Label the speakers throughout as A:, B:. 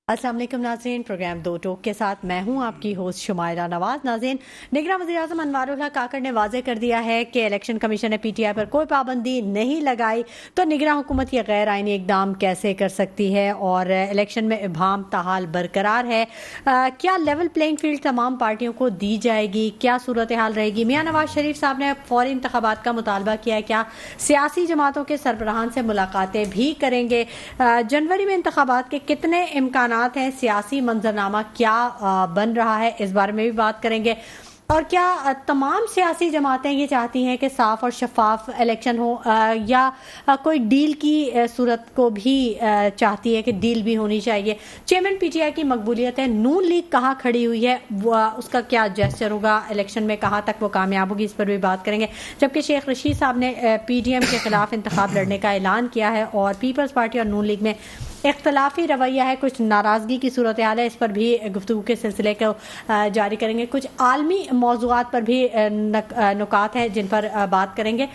A: अस्सलाम वालेकुम नाज़रीन, प्रोग्राम दो टोक के साथ मैं हूं आपकी होस्ट शुमायरा नवाज। नाज़रीन, निगरान वज़ीर-ए-आज़म अनवारुल हक काकड़ ने वाज़ेह कर दिया है कि इलेक्शन कमीशन ने PTI पर कोई पाबंदी नहीं लगाई तो निगरान हुकूमत ये गैर आइनी इकदाम कैसे कर सकती है और इलेक्शन में इबाहम ताहाल बरकरार है। क्या लेवल प्लेइंग फील्ड तमाम पार्टियों को दी जाएगी, क्या सूरत हाल रहेगी? मियाँ नवाज शरीफ साहब ने फौरी इंतखाबात का मुतालबा किया है, क्या सियासी जमातों के सरबराहान से मुलाकातें भी करेंगे? जनवरी में इंतखाबात के कितने इम्कान हैं, सियासी मंजरनामा क्या बन रहा है, इस बारे में भी बात करेंगे। और क्या तमाम सियासी जमातें ये चाहती हैं कि साफ और शफाफ इलेक्शन हो या कोई डील की सूरत को भी चाहती है कि डील भी होनी चाहिए? चेयरमैन PTI की मकबूलियत है, नून लीग कहाँ खड़ी हुई है, उसका क्या जेस्चर होगा इलेक्शन में, कहाँ तक वो कामयाब होगी, इस पर भी बात करेंगे। जबकि शेख रशीद साहब ने PDM के खिलाफ इंतखाब लड़ने का ऐलान किया है और पीपल्स पार्टी और नून लीग में इख्तलाफी रवैया है, कुछ नाराज़गी की सूरत हाल है, इस पर भी गुफ्तगू के सिलसिले को जारी करेंगे। कुछ आलमी मौज़ूआत पर भी नुकात हैं जिन पर बात करेंगे।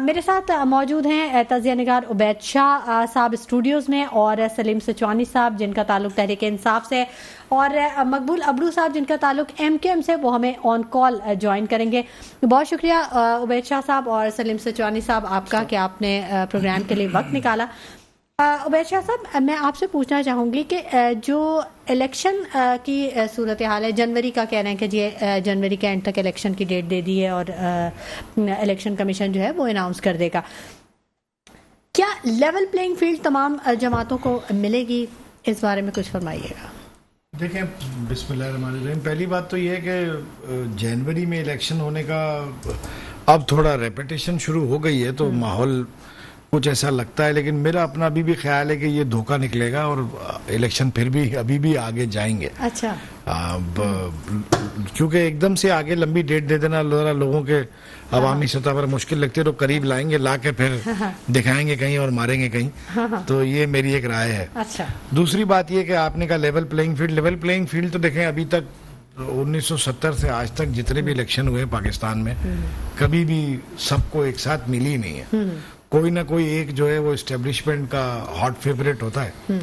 A: मेरे साथ मौजूद हैं तजिया निगार उबैद शाह साहब स्टूडियोज़ में और सलीम सचवानी साहब जिनका ताल्लुक तहरीक इंसाफ से, और मकबूल अबड़ू साहब जिनका ताल्लुक MKM से, वो हमें ऑन कॉल ज्वाइन करेंगे। बहुत शुक्रिया उबैद शाह साहब और सलीम सचवानी साहब आपका कि आपने प्रोग्राम के लिए वक्त निकाला। उबैद शाह साहब, मैं आपसे पूछना चाहूँगी कि जो इलेक्शन की सूरत हाल है, जनवरी का कह रहे हैं कि जी जनवरी के एंड तक इलेक्शन की डेट दे दी है और इलेक्शन कमीशन जो है वो अनाउंस कर देगा। क्या लेवल प्लेइंग फील्ड तमाम जमातों को मिलेगी? इस बारे में कुछ फरमाइएगा।
B: देखें, बिस्मिल्लाहिर्रहमानिर्रहीम, पहली बात तो ये है कि जनवरी में इलेक्शन होने का अब थोड़ा रेपिटेशन शुरू हो गई है तो माहौल कुछ ऐसा लगता है, लेकिन मेरा अपना अभी भी ख्याल है कि ये धोखा निकलेगा और इलेक्शन फिर भी अभी भी आगे जाएंगे।
A: अच्छा।
B: क्योंकि एकदम से आगे लंबी डेट दे देना जरा लोगों के अवामी सतह पर मुश्किल लगती है, तो करीब लाएंगे, ला के फिर दिखाएंगे कहीं और मारेंगे कहीं। तो ये मेरी एक राय है।
A: अच्छा।
B: दूसरी बात ये कि आपने कहा लेवल प्लेइंग फील्ड तो देखें, अभी तक 1970 से आज तक जितने भी इलेक्शन हुए पाकिस्तान में कभी भी सबको एक साथ मिली नहीं है। कोई ना कोई एक जो है वो एस्टेब्लिशमेंट का हॉट फेवरेट होता है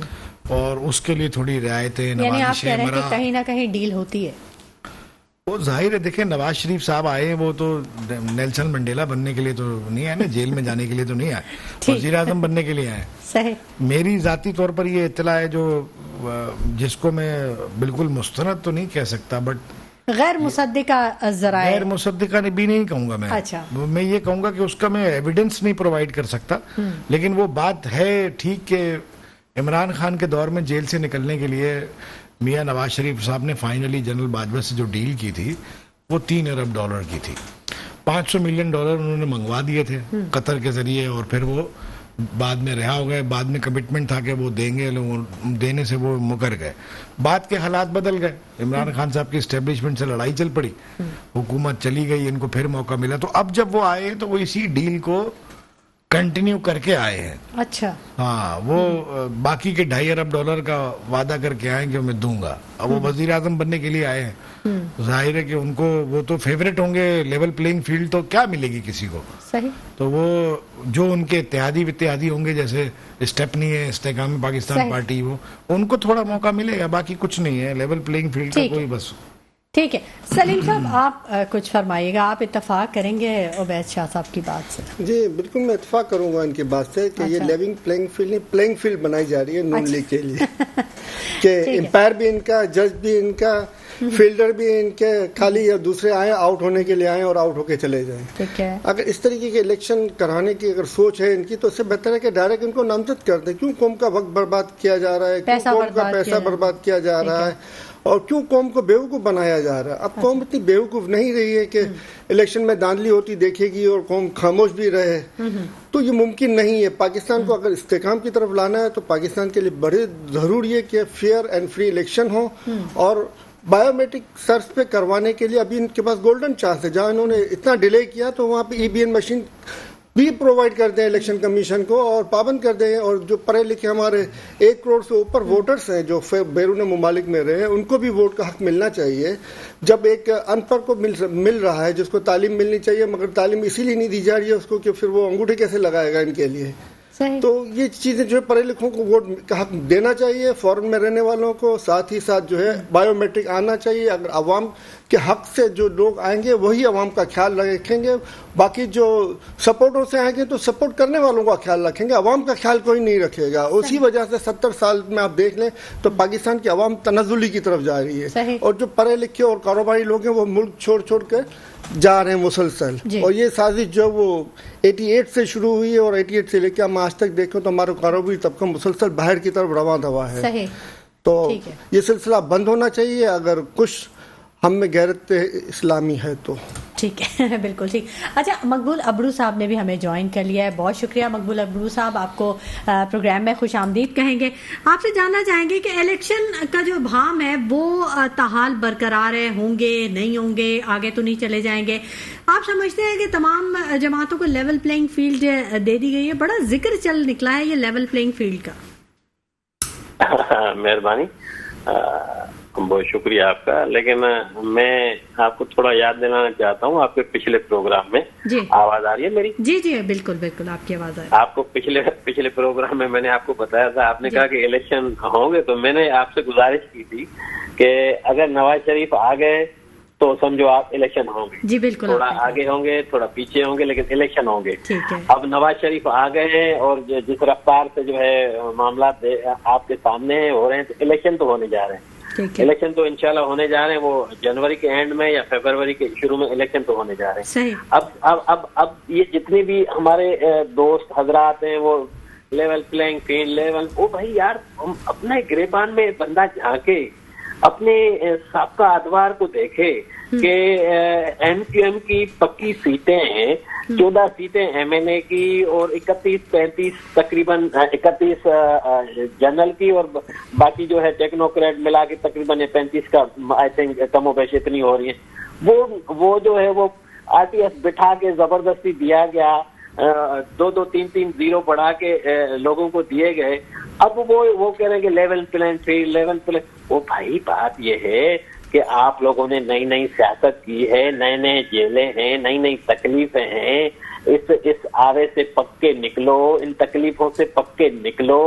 B: और उसके लिए थोड़ी रियायतें,
A: यानी आप कह रहे हैं कि कहीं ना कहीं डील होती है।
B: वो जाहिर है, देखें नवाज शरीफ साहब आए, वो तो नेल्सन मंडेला बनने के लिए तो नहीं आए ना, जेल में जाने के लिए तो नहीं आए, वज़ीर आज़म बनने के लिए आए।
A: सही। मेरी
B: जाती तौर पर ये इत्तला है जो जिसको मैं बिल्कुल मुस्तनद तो नहीं कह सकता, बट
A: गैर मुसद्दिका ज़राए,
B: गैर मुसद्दिका ने भी नहीं कहूंगा मैं।
A: अच्छा।
B: मैं ये कहूंगा कि उसका मैं एविडेंस नहीं प्रोवाइड कर सकता, लेकिन वो बात है ठीक कि इमरान खान के दौर में जेल से निकलने के लिए मियां नवाज शरीफ साहब ने फाइनली जनरल बाजवा से जो डील की थी वो $3 अरब की थी। $500 मिलियन उन्होंने मंगवा दिए थे कतर के जरिए और फिर वो बाद में रिहा हो गए। बाद में कमिटमेंट था कि वो देंगे, देने से वो मुकर गए। बाद के हालात बदल गए, इमरान खान साहब की एस्टेब्लिशमेंट से लड़ाई चल पड़ी, हुकूमत चली गई, इनको फिर मौका मिला, तो अब जब वो आए तो वो इसी डील को कंटिन्यू करके आए हैं।
A: अच्छा।
B: हाँ, वो बाकी के $2.5 अरब का वादा करके आए कि मैं दूंगा। अब वो वजीर आजम बनने के लिए आए हैं, जाहिर है कि उनको वो तो फेवरेट होंगे। लेवल प्लेइंग फील्ड तो क्या मिलेगी किसी को?
A: सही।
B: तो वो जो उनके इत्तेहादी होंगे, जैसे स्टेपनी है, इस्तेकाम पाकिस्तान पार्टी, वो उनको थोड़ा मौका मिलेगा, बाकी कुछ नहीं है लेवल प्लेइंग फील्ड का कोई। बस
A: ठीक है। सलीम साहब, आप कुछ फरमाइएगा, आप इत्तफाक करेंगे उबैद शाह साहब की बात से?
C: जी बिल्कुल, मैं इत्तफाक करूंगा इनकी बात से कि ये लेवल प्लेइंग फील्ड नहीं, प्लेइंग फील्ड बनाई जा रही है नून लीग के लिए कि एम्पायर भी इनका, जज भी इनका, फील्डर भी इनके, खाली या दूसरे आए आउट होने के लिए आए और आउट होके चले जाएं।
A: ठीक है।
C: अगर इस तरीके के इलेक्शन कराने की अगर सोच है इनकी, तो इससे बेहतर है कि डायरेक्ट इनको नामजद कर दे। क्यों कौम का वक्त बर्बाद किया जा रहा है, क्यों कौम का पैसा बर्बाद किया जा रहा है और क्यों कौम को बेवकूफ़ बनाया जा रहा है? अब कौम इतनी बेवकूफ़ नहीं रही है कि इलेक्शन में धांधली होती देखेगी और कौम खामोश भी रहे, तो ये मुमकिन नहीं है। पाकिस्तान को अगर इस्तेकाम की तरफ लाना है तो पाकिस्तान के लिए बड़े ज़रूरी है कि फेयर एंड फ्री इलेक्शन हो, और बायोमेट्रिक सर्च पे करवाने के लिए अभी इनके पास गोल्डन चांस है। जहाँ इन्होंने इतना डिले किया तो वहाँ पे EVN मशीन भी प्रोवाइड कर दें इलेक्शन कमीशन को और पाबंद कर दें, और जो पढ़े लिखे हमारे 1 करोड़ से ऊपर वोटर्स हैं जो बैरून मुमालिक में रहे हैं, उनको भी वोट का हक मिलना चाहिए। जब एक अनपढ़ को मिल रहा है जिसको तालीम मिलनी चाहिए, मगर तालीम इसीलिए नहीं दी जा रही है उसको कि फिर वो अंगूठे कैसे लगाएगा इनके लिए।
A: सही।
C: तो ये चीजें जो है पढ़े लिखों को वोट का हक देना चाहिए, फॉरेन में रहने वालों को, साथ ही साथ जो है बायोमेट्रिक आना चाहिए। अगर अवाम के हक से जो लोग आएंगे वही अवाम का ख्याल रखेंगे, बाकी जो सपोर्टों से आएंगे तो सपोर्ट करने वालों का ख्याल रखेंगे, अवाम का ख्याल कोई नहीं रखेगा। उसी वजह से 70 साल में आप देख लें तो पाकिस्तान की अवाम तनज़ुली की तरफ जा रही है, और जो पढ़े लिखे और कारोबारी लोग हैं वो मुल्क छोड़ छोड़ कर जा रहे हैं मुसलसल। और ये साजिश जो वो 88 से शुरू हुई है और 88 से लेकर हम आज तक देखें तो हमारा कारोबारी तबका मुसलसल बाहर की तरफ रवां दवा है। तो ये सिलसिला बंद होना चाहिए अगर कुछ हम में गैरत इस्लामी है तो।
A: ठीक है, बिल्कुल ठीक। अच्छा, मकबूल अबरू साहब ने भी हमें ज्वाइन कर लिया है, बहुत शुक्रिया मकबूल अबरू साहब, आपको प्रोग्राम में खुश आमदीद कहेंगे। आपसे जानना चाहेंगे कि इलेक्शन का जो भाम है वो ताहाल बरकरार है, होंगे नहीं होंगे, आगे तो नहीं चले जाएंगे? आप समझते हैं कि तमाम जमातों को लेवल प्लेइंग फील्ड दे दी गई है? बड़ा जिक्र चल निकला है ये लेवल प्लेइंग फील्ड का।
D: मेहरबानी, बहुत शुक्रिया आपका। लेकिन मैं आपको थोड़ा याद दिलाना चाहता हूँ, आपके पिछले प्रोग्राम में आवाज आ रही है मेरी?
A: जी जी बिल्कुल बिल्कुल, आपकी आवाज आ रही है।
D: आपको पिछले प्रोग्राम में मैंने आपको बताया था, आपने कहा कि इलेक्शन होंगे, तो मैंने आपसे गुजारिश की थी कि अगर नवाज शरीफ आ गए तो समझो आप इलेक्शन होंगे।
A: जी बिल्कुल,
D: थोड़ा आगे होंगे, थोड़ा पीछे होंगे, लेकिन इलेक्शन होंगे।
A: ठीक है।
D: अब नवाज शरीफ आ गए हैं और जिस रफ्तार से जो है मामला आपके सामने हो रहे हैं, तो इलेक्शन तो होने जा रहे हैं। इलेक्शन तो इंशाल्लाह होने जा रहे हैं, वो जनवरी के एंड में या फरवरी के शुरू में इलेक्शन तो होने जा रहे हैं।
A: सही।
D: अब ये जितने भी हमारे दोस्त हजरात हैं वो लेवल प्लेइंग फील्ड लेवल, ओ भाई यार, हम अपने गिरेबान में बंदा झांके, अपने साबका अदवार को देखे कि MQM की पक्की सीटें हैं, 14 सीटें MNA की और 31-35 तकरीबन 31 जनरल की, और बाकी जो है टेक्नोक्रेट मिला के तकरीबन 35 का आई थिंक कमोबेश इतनी हो रही है। वो जो है वो RTS बिठा के जबरदस्ती दिया गया, 2-2, 3-3 जीरो बढ़ा के लोगों को दिए गए। अब वो कह रहे हैं कि level playing field, level playing. वो भाई बात ये है कि आप लोगों ने नई नई सियासत की है, नए नए जेलें हैं, नई नई तकलीफें हैं, इस आवे से पक्के निकलो, इन तकलीफों से पक्के निकलो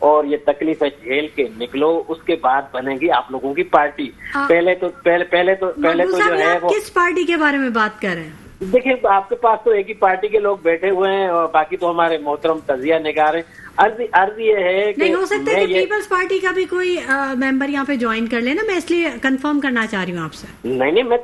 D: और ये तकलीफें झेल के निकलो, उसके बाद बनेगी आप लोगों की पार्टी। पहले तो जो है वो
A: किस पार्टी के बारे में बात कर रहे हैं?
D: देखिए, आपके पास तो एक ही पार्टी के लोग बैठे हुए हैं और बाकी तो हमारे मोहतरम तजिया निगार हैं। अर्ज ये है कि
A: नहीं हो सकता कि पीपल्स पार्टी का भी कोई मेंबर यहाँ पे ज्वाइन कर लेना, मैं इसलिए कंफर्म करना चाह रही हूँ आपसे।
D: नहीं, मैं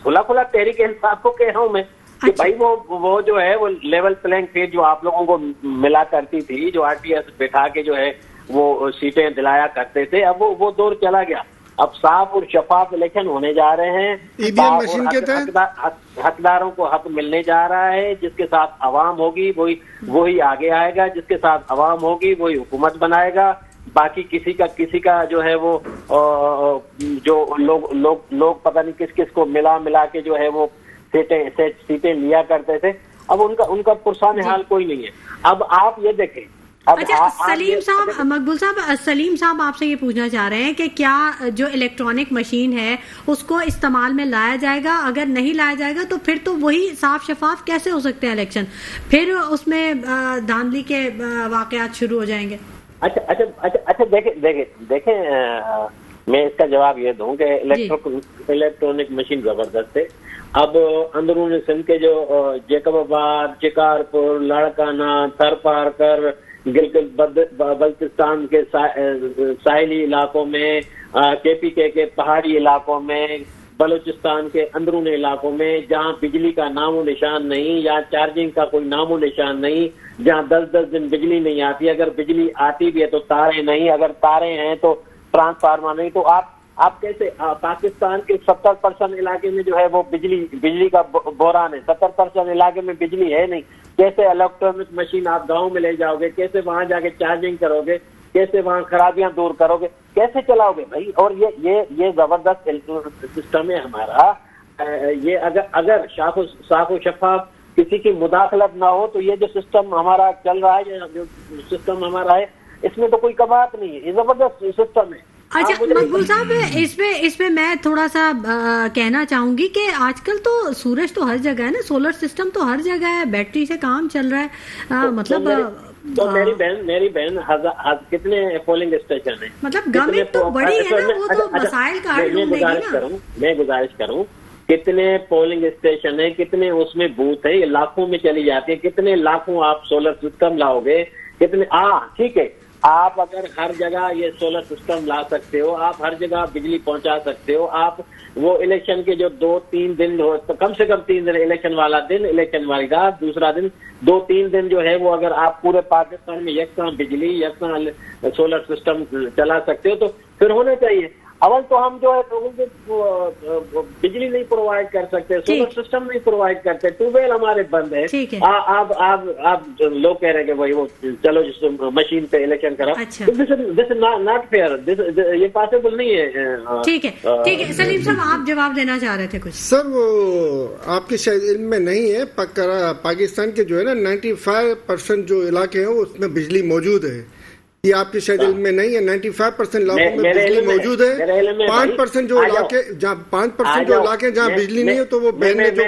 D: खुला तहरीक इंसाफ को कह रहा हूँ मैं कि भाई वो जो है वो लेवल प्लेइंग फील्ड जो आप लोगों को मिला करती थी, जो RTS बैठा के जो है वो सीटें दिलाया करते थे, अब वो दौर चला गया। अब साफ और शफाफ इलेक्शन होने जा रहे हैं,
C: EVM मशीन के तहत
D: हकदारों को हक मिलने जा रहा है। जिसके साथ अवाम होगी वही आगे आएगा, जिसके साथ अवाम होगी वही हुकूमत बनाएगा। बाकी किसी का जो है वो जो लोग पता नहीं किस को मिला के जो है वो सीटें लिया करते थे, अब उनका पुरसान हाल कोई नहीं है। अब आप ये देखें,
A: अच्छा सलीम साहब, मकबूल साहब, सलीम साहब आपसे ये पूछना चाह रहे हैं कि क्या जो इलेक्ट्रॉनिक मशीन है उसको इस्तेमाल में लाया जाएगा? अगर नहीं लाया जाएगा तो फिर तो वही साफ शफाफ कैसे हो सकते हैं इलेक्शन? फिर उसमें धांधली के वाकयात शुरू हो जाएंगे।
D: अच्छा देखें, मैं इसका जवाब ये दूं कि इलेक्ट्रॉनिक मशीन जबरदस्त है। अब अंदरून सिंध के जो जैकबाबाद, शिकारपुर, लाड़काना, थरपारकर, गिलगित बल्तिस्तान के साहिली इलाकों में, KPK के पहाड़ी इलाकों में, बलूचिस्तान के अंदरूनी इलाकों में जहां बिजली का नामो निशान नहीं या चार्जिंग का कोई नामो निशान नहीं, जहां 10-10 दिन बिजली नहीं आती, अगर बिजली आती भी है तो तारे नहीं, अगर तारे हैं तो ट्रांसफार्मर नहीं, तो आप कैसे पाकिस्तान के 70% इलाके में जो है वो बिजली का बोरान है, 70% इलाके में बिजली है नहीं। कैसे इलेक्ट्रॉनिक मशीन आप गांव में ले जाओगे? कैसे वहां जाके चार्जिंग करोगे? कैसे वहां खराबियां दूर करोगे? कैसे चलाओगे भाई? और ये जबरदस्त सिस्टम है हमारा। ये अगर साफ शफाफ किसी की मुदाखलत ना हो तो ये जो सिस्टम हमारा चल रहा है, जो सिस्टम हमारा है, इसमें तो कोई कबात नहीं है, ये जबरदस्त सिस्टम है।
A: अच्छा मकबूल साहब, इसमें मैं थोड़ा सा कहना चाहूंगी कि आजकल तो सूरज तो हर जगह है ना, सोलर सिस्टम तो हर जगह है, बैटरी से काम चल रहा है, मतलब
D: तो मेरी बहन कितने पोलिंग स्टेशन है?
A: मतलब गवर्नमेंट तो बड़ी है ना, वो तो मसाइल का हल ढूंढेगी ना।
D: मैं गुजारिश करूं, कितने पोलिंग स्टेशन है, कितने उसमें बूथ है, ये लाखों में चली जाती है। कितने लाखों आप सोलर सिस्टम लाओगे? कितने? ठीक है, आप अगर हर जगह ये सोलर सिस्टम ला सकते हो, आप हर जगह बिजली पहुंचा सकते हो, आप वो इलेक्शन के जो 2-3 दिन हो, तो कम से कम 3 दिन, इलेक्शन वाला दिन, इलेक्शन वाली रात, दूसरा दिन, 2-3 दिन जो है वो अगर आप पूरे पाकिस्तान में यकसां बिजली, यकसां सोलर सिस्टम चला सकते हो तो फिर होना चाहिए। अवल तो हम जो है लोगों को बिजली नहीं प्रोवाइड कर सकते, सोलर सिस्टम नहीं प्रोवाइड करते, ट्यूबवेल हमारे बंद है। आप लोग कह रहे हैं कि भाई वो चलो जिस मशीन पे इलेक्शन करा, दिस इज नॉट फेयर, ये पॉसिबल नहीं है।
A: ठीक है सलीम साहब, आप जवाब देना चाह रहे थे कुछ?
C: सर वो आपके शायद इल्म में नहीं है, पाकिस्तान के जो है ना 95% जो इलाके हैं उसमें बिजली मौजूद है। ये आपके शायद इल्म में नहीं है। 95% इलाकों में बिजली मौजूद है। 5% जो इलाके जहाँ बिजली नहीं है, तो वो बहन ने जो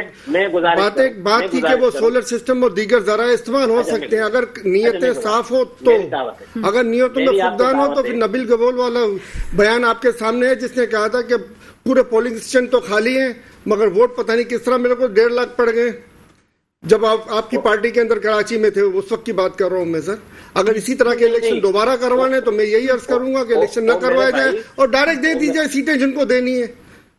C: बात की कि वो सोलर सिस्टम और दीगर जरा इस्तेमाल हो सकते हैं अगर नीयतें साफ हो तो। अगर नीयतों में फुकदान हो तो फिर नबील गबोल वाला बयान आपके सामने है जिसने कहा था कि पूरे पोलिंग स्टेशन तो खाली हैं मगर वोट पता नहीं किस तरह मेरे को 1.5 लाख पड़ गए जब आपकी पार्टी के अंदर कराची में थे, उस वक्त की बात कर रहा हूं मैं। सर अगर इसी तरह के इलेक्शन दोबारा करवाने तो मैं यही अर्ज करूंगा कि इलेक्शन न करवाया जाए और डायरेक्ट दे दी जाए सीटें जिनको देनी है।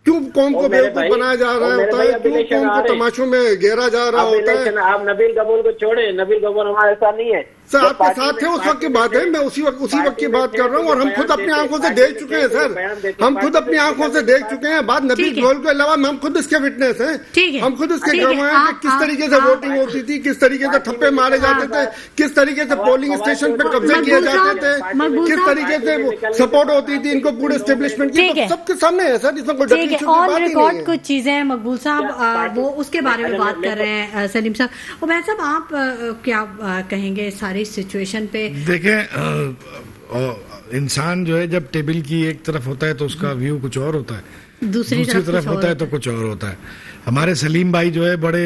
C: क्यों कौम को बेवकूफ बनाया जा रहा होता है, क्यों कौम को तमाशों में घेरा जा रहा होता है।
D: आप नबील गबोल को छोड़े, नबील गबोल हमारे साथ नहीं है।
C: सर आपके साथ थे उस वक्त की बात है, मैं उसी वक्त की बात कर रहा हूँ और हम खुद अपनी आंखों से देख चुके हैं। सर हम खुद अपनी आंखों से देख चुके हैं। बात नबील गबोल के अलावा हम खुद इसके विटनेस हैं। हम खुद इसके गवाह हैं कि किस तरीके से वोटिंग होती थी, किस तरीके से ठप्पे मारे जाते थे, किस तरीके से पोलिंग स्टेशन पे कब्जे किए जाते थे, किस तरीके से सपोर्ट होती थी इनको पूरे एस्टेब्लिशमेंट की। सबके सामने है सर, इसमें कोई
A: रिकॉर्ड कुछ चीजें मकबूल साहब वो उसके बारे में बात कर रहे हैं। सलीम साहब, उमैर साहब आप क्या कहेंगे सारी सिचुएशन पे?
B: देखें, इंसान जो है जब टेबल की एक तरफ होता है तो उसका व्यू कुछ और होता है, दूसरी तरफ होता है तो कुछ और होता है। हमारे सलीम भाई जो है बड़े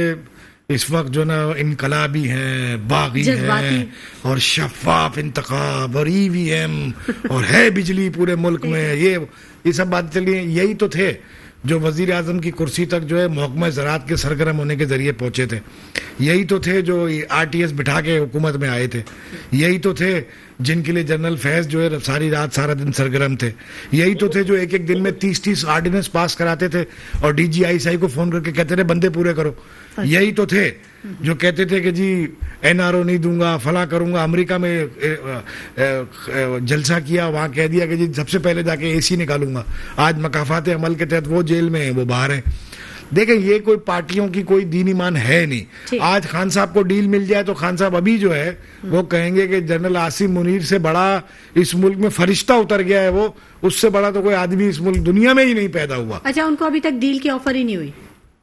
B: इस वक्त जो ना इनकलाबी हैं, बागी हैं और शफाफ इंतखाब और ईवीएम और है बिजली पूरे मुल्क में, ये सब बात चली। यही तो थे जो वजीर आजम की कुर्सी तक जो है महकमा ज़राअत के सरगर्म होने के जरिए पहुंचे थे। यही तो थे जो आरटीएस बिठा के हुकूमत में आए थे। यही तो थे जिनके लिए जनरल फैज जो है सारी रात सारा दिन सरगर्म थे। यही तो थे जो एक दिन में 30 ऑर्डिनेंस पास कराते थे और डीजीआईएसआई को फोन करके कहते थे बंदे पूरे करो। यही तो थे जो कहते थे कि जी एनआरओ नहीं दूंगा, फला करूंगा। अमेरिका में जलसा किया, वहां कह दिया कि जी सबसे पहले जाके एसी निकालूंगा। आज मकाफात अमल के तहत वो जेल में है, वो बाहर है। देखें, ये कोई पार्टियों की कोई दीन ईमान है नहीं। आज खान साहब को डील मिल जाए तो खान साहब अभी जो है वो कहेंगे कि जनरल आसिम मुनीर से बड़ा इस मुल्क में फरिश्ता उतर गया है, वो उससे बड़ा तो कोई आदमी इस मुल्क दुनिया में ही नहीं पैदा हुआ।
A: अच्छा, उनको अभी तक डील की ऑफर ही नहीं हुई?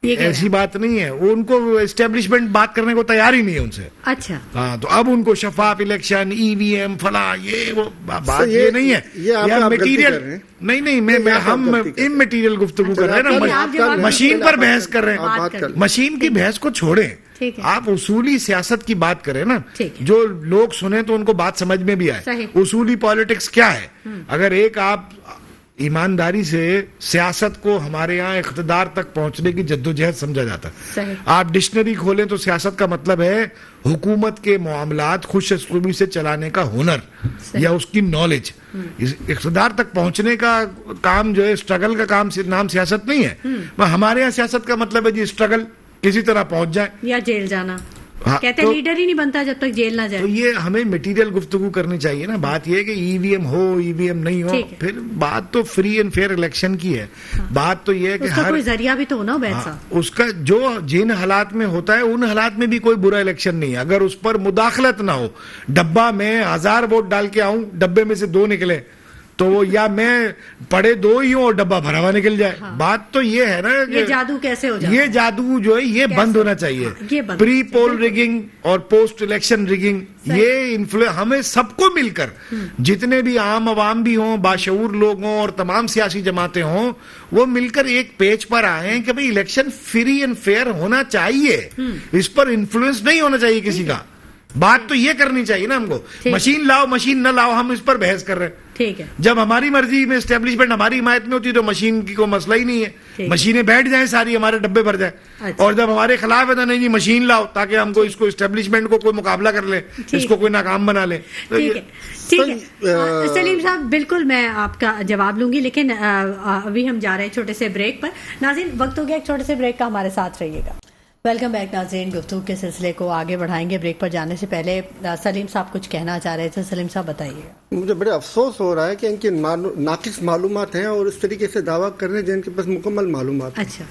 B: ऐसी बात नहीं है, वो उनको एस्टेब्लिशमेंट बात करने को तैयार ही नहीं है उनसे।
A: अच्छा,
B: हाँ, तो अब उनको शफाफ इलेक्शन, ईवीएम, फला, ये वो बात ये नहीं है। ये मटीरियल नहीं, हम इमटीरियल गुफ्तगू कर रहे हैं ना, मशीन पर बहस कर रहे हैं। मशीन की बहस को छोड़ें, आप उसूली सियासत की बात करें ना, जो लोग सुने तो उनको बात समझ में भी आए। उसूली पॉलिटिक्स क्या है? अगर एक आप ईमानदारी से सियासत को हमारे यहाँ इख्तिदार तक पहुंचने की जद्दोजहद समझा जाता है। आप डिक्शनरी खोलें तो सियासत का मतलब है हुकूमत के मामलात खुश अस्लूबी से चलाने का हुनर या उसकी नॉलेज। इख्तिदार तक पहुंचने का काम जो है, स्ट्रगल का काम नाम सियासत नहीं है। हमारे यहाँ सियासत का मतलब है जी स्ट्रगल, किसी तरह पहुंच जाए
A: या जेल जाना। कहते हैं लीडर ही नहीं बनता जब तक जेल ना जाए।
B: तो ये हमें मटेरियल गुफ्तगू करनी चाहिए ना। बात ये है कि ईवीएम हो, ईवीएम नहीं हो, फिर बात तो फ्री एंड फेयर इलेक्शन की है। बात तो ये है कि
A: हर कोई जरिया भी तो हो ना वैसा,
B: उसका जो जिन हालात में होता है उन हालात में भी कोई बुरा इलेक्शन नहीं है। अगर उस पर मुदाखलत ना हो, डब्बा में 1000 वोट डाल के आऊं, डब्बे में से 2 निकले तो वो या मैं पड़े 2 ही हूं और डब्बा भरा हुआ निकल जाए। बात तो ये है ना,
A: ये जादू कैसे हो जाए?
B: ये जादू जो है ये बंद होना चाहिए। प्री पोल रिगिंग और पोस्ट इलेक्शन रिगिंग, ये इन्फ्लुएंस हमें सबको मिलकर, जितने भी आम आवाम भी हों, बाशऊर लोग हों और तमाम सियासी जमातें हों, वो मिलकर एक पेज पर आए कि भाई इलेक्शन फ्री एंड फेयर होना चाहिए। इस पर इन्फ्लुएंस नहीं होना चाहिए किसी का। बात तो ये करनी चाहिए ना हमको, मशीन लाओ मशीन न लाओ, हम इस पर बहस कर रहे हैं।
A: ठीक है,
B: जब हमारी मर्जी में एस्टेब्लिशमेंट हमारी हिमायत में होती है तो मशीन की कोई मसला ही नहीं है, मशीनें बैठ जाएं सारी, हमारे डब्बे भर जाए।
A: अच्छा।
B: और जब हमारे खिलाफ है तो नहीं जी मशीन लाओ ताकि हमको इसको एस्टेब्लिशमेंट को कोई मुकाबला कर ले, इसको कोई नाकाम बना ले। तो
A: ठीक है, ठीक है। सलीम साहब बिल्कुल मैं आपका जवाब लूंगी, लेकिन अभी हम जा रहे हैं छोटे से ब्रेक पर। नाज़रीन वक्त हो गया एक छोटे से ब्रेक का, हमारे साथ रहिएगा। वेलकम बैक नाज़रीन, गुफ्तगू के सिलसिले को आगे बढ़ाएंगे। ब्रेक पर जाने से पहले सलीम साहब कुछ कहना चाह रहे थे, सलीम साहब बताइएगा।
C: मुझे बड़े अफसोस हो रहा है कि इनकी नाकिस मालूमात हैं और इस तरीके से दावा कर रहे हैं जिनके पास मुकम्मल मालूमात।
A: अच्छा,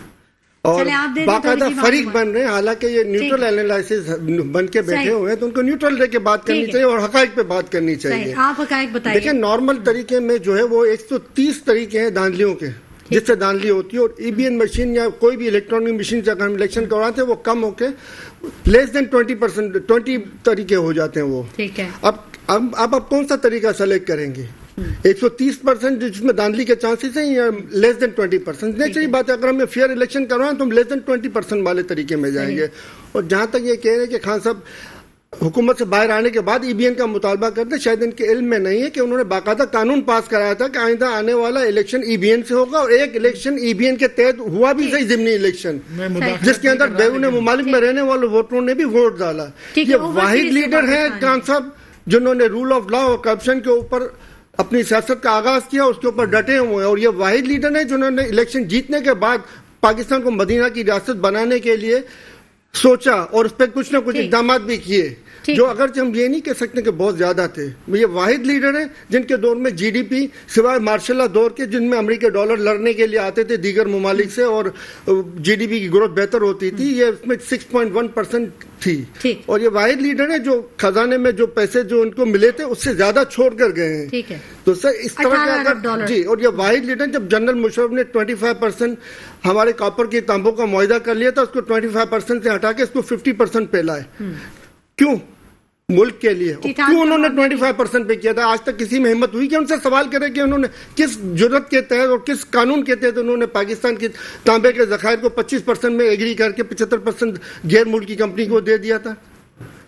C: और बाकायदा फरीक बन रहे हैं, हालांकि ये न्यूट्रल एनालिसिस बन के बैठे हुए हैं, तो उनको न्यूट्रल रह के बात करनी चाहिए और हकाइक पे बात करनी चाहिए।
A: आप हकाइक बताइए।
C: देखिए नॉर्मल तरीके में जो है वो 130 तरीके हैं धांधलियों के जिससे धांधली होती है, और ईवीएम मशीन या कोई भी इलेक्ट्रॉनिक मशीन से अगर हम इलेक्शन करवाते हैं वो कम होके लेस देन 20% 20 तरीके हो जाते हैं वो।
A: ठीक है,
C: अब आप कौन सा तरीका सेलेक्ट करेंगे? 130% जिसमें धांधली के चांसेस हैं या लेस देन 20%? नेचुरली बात है, अगर हमें फेयर इलेक्शन करवाएं तो हम लेस देन 20% वाले तरीके में जाएंगे। और जहां तक ये कह रहे हैं कि खान साहब हुकूमत से बाहर आने के बाद ईवीएम का मुतालबा करते, शायद इनके इल्म में नहीं है कि उन्होंने बाकायदा कानून पास कराया था कि आइंदा आने वाला इलेक्शन ईवीएम से होगा, और एक इलेक्शन ईवीएम के तहत हुआ भी सही, ज़िमनी इलेक्शन, जिसके अंदर बैरून मुमालिक में रहने वाले वोटरों ने भी वोट डाला। ये वाहिद लीडर है खान साहब जिन्होंने रूल ऑफ लॉ और करप्शन के ऊपर अपनी सियासत का आगाज किया, उसके ऊपर डटे हुए हैं। और ये वाहिद लीडर है जिन्होंने इलेक्शन जीतने के बाद पाकिस्तान को मदीना की रियासत बनाने के लिए सोचा और उस पर कुछ ना कुछ इकदाम भी किए, जो अगर हम ये नहीं कह सकते कि बहुत ज्यादा थे। ये वाहिद लीडर हैं जिनके दौर में जीडीपी सिवाय मार्शल लॉ दौर के, जिनमें अमेरिकी डॉलर लड़ने के लिए आते थे दीगर ममालिक से और जीडीपी की ग्रोथ बेहतर होती थी, ये उसमें 6.1% थी। और ये वाहिद लीडर है जो खजाने में जो पैसे जो उनको मिले थे उससे ज्यादा छोड़ कर गए हैं।
A: ठीक है,
C: तो सर इस तरह का अगर जी, और ये वाहिद लीडर जब जनरल मुशर्रफ ने 25% हमारे कॉपर की तांबों का मुआहदा कर लिया था, उसको 25% से हटा के इसको 50% पे लाए। क्यों? मुल्क के लिए। क्यों उन्होंने 25% पे किया था? आज तक किसी में हिम्मत हुई कि उनसे सवाल करे कि उन्होंने किस जुर्रत के तहत और किस कानून के तहत उन्होंने पाकिस्तान की तांबे के जखायर को 25% में एग्री करके 75% गैर मुल्की कंपनी को दे दिया था?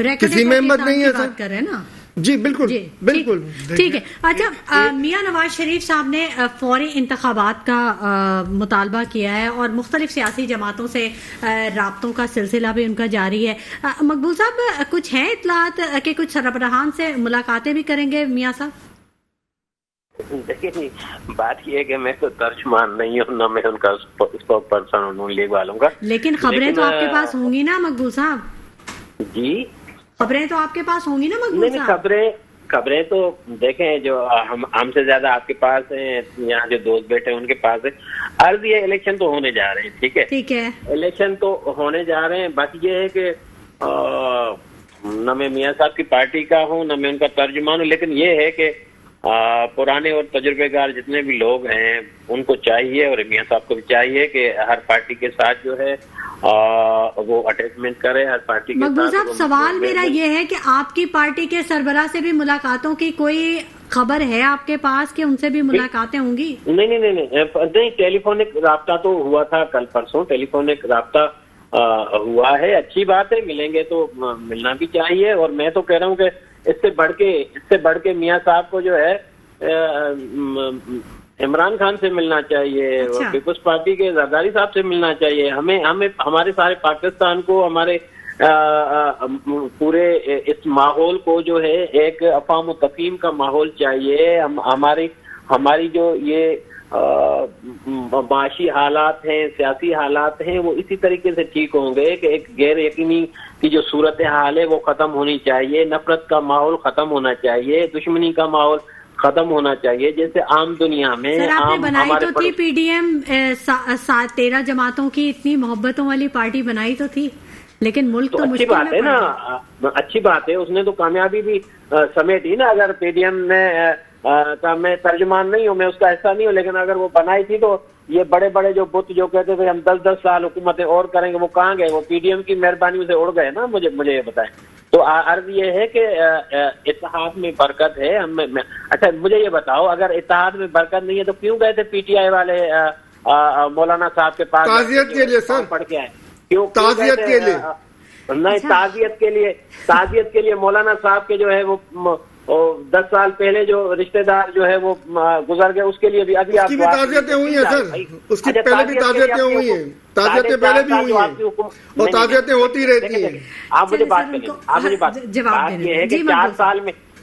C: किसी में हिम्मत नहीं है सर। जी बिल्कुल बिल्कुल
A: ठीक है। अच्छा, मियां नवाज शरीफ साहब ने फौरी इंतखाबात का मुतालबा किया है और मुख्तलिफ सियासी जमातों से राब्तों का सिलसिला भी उनका जारी है। मकबूल साहब कुछ हैं इत्तलात कि कुछ सरबराहान से मुलाकातें भी करेंगे मियां साहब?
D: देखिए बात यह है कि मैं तो तर्जुमान नहीं हूँ, ना मैं उनका स्पोक पर्सन नून लीग वालों का, लेकिन
A: खबरें तो आपके पास होंगी ना मकबूल साहब?
D: जी
A: खबरें तो आपके पास होंगी ना मकबूल साहब?
D: खबरें तो देखें जो हमसे ज्यादा आपके पास है, यहाँ जो दोस्त बैठे हैं उनके पास है। अर्ज ये इलेक्शन तो होने जा रहे हैं, ठीक है,
A: ठीक है,
D: इलेक्शन तो होने जा रहे हैं। बाकी ये है कि न मैं मियाँ साहब की पार्टी का हूँ न मैं उनका तर्जुमान हूँ, लेकिन ये है कि पुराने और तजुर्बेकार जितने भी लोग हैं उनको चाहिए और मियाँ साहब को भी चाहिए कि हर पार्टी के साथ जो है वो अटैचमेंट करे हर पार्टी के
A: मकबूल
D: साथ।
A: साहब सवाल मेरा ये है कि आपकी पार्टी के सरबराह से भी मुलाकातों की कोई खबर है आपके पास कि उनसे भी मुलाकातें होंगी?
D: नहीं, टेलीफोनिक राब्ता तो हुआ था कल परसों, टेलीफोनिक राब्ता हुआ है, अच्छी बात है, मिलेंगे तो मिलना भी चाहिए। और मैं तो कह रहा हूँ कि इससे बढ़ के मियाँ साहब को जो है इमरान खान से मिलना चाहिए।
A: अच्छा।
D: और पीपुल्स पार्टी के जरदारी साहब से मिलना चाहिए। हमें हमारे सारे पाकिस्तान को, हमारे पूरे इस माहौल को जो है एक अफाम तफहीम का माहौल चाहिए। हमारी जो ये माशी हालात हैं, सियासी हालात हैं, वो इसी तरीके से ठीक होंगे कि एक गैर यकीनी की जो सूरत हाल है वो खत्म होनी चाहिए, नफरत का माहौल खत्म होना चाहिए, दुश्मनी का माहौल खत्म होना चाहिए। जैसे आम दुनिया में
A: सर आपने बनाई तो थी पीडीएम 13 जमातों की इतनी मोहब्बतों वाली पार्टी बनाई तो थी, लेकिन मुल्क तो
D: अच्छी बात है ना, अच्छी बात है, उसने तो कामयाबी भी समेटी ना। अगर पीडीएम ने का मैं तर्जुमान नहीं हूँ, मैं उसका हिस्सा नहीं हूँ, लेकिन अगर वो बनाई थी तो ये बड़े बड़े जो बुत जो कहते थे हम 10-10 साल हुकूमतें और करेंगे, वो कहाँ गए? वो पीडीएम की मेहरबानी से उड़ गए ना। मुझे ये बताएं। तो अर्ज ये है कि इत्तेहाद में बरकत है। अच्छा मुझे ये बताओ, अगर इत्तेहाद में बरकत नहीं है तो क्यों गए थे पीटीआई वाले मौलाना साहब के पास
C: ताज़ियत के लिए? सर
D: पढ़ के आए, क्यों
C: ताज़ियत के लिए?
D: नहीं, ताजियत के लिए मौलाना साहब के जो है वो 10 साल पहले जो रिश्तेदार जो है वो गुजर गए, उसके लिए भी अभी
C: उसकी भी ताजियतें हुई हैं सर, उसकी पहले भी ताजियतें हुई हैं, ताजियतें पहले भी हुई हैं और ताजियतें होती रहती हैं।
D: आप मुझे बात करें, आप मुझे बात ये है कि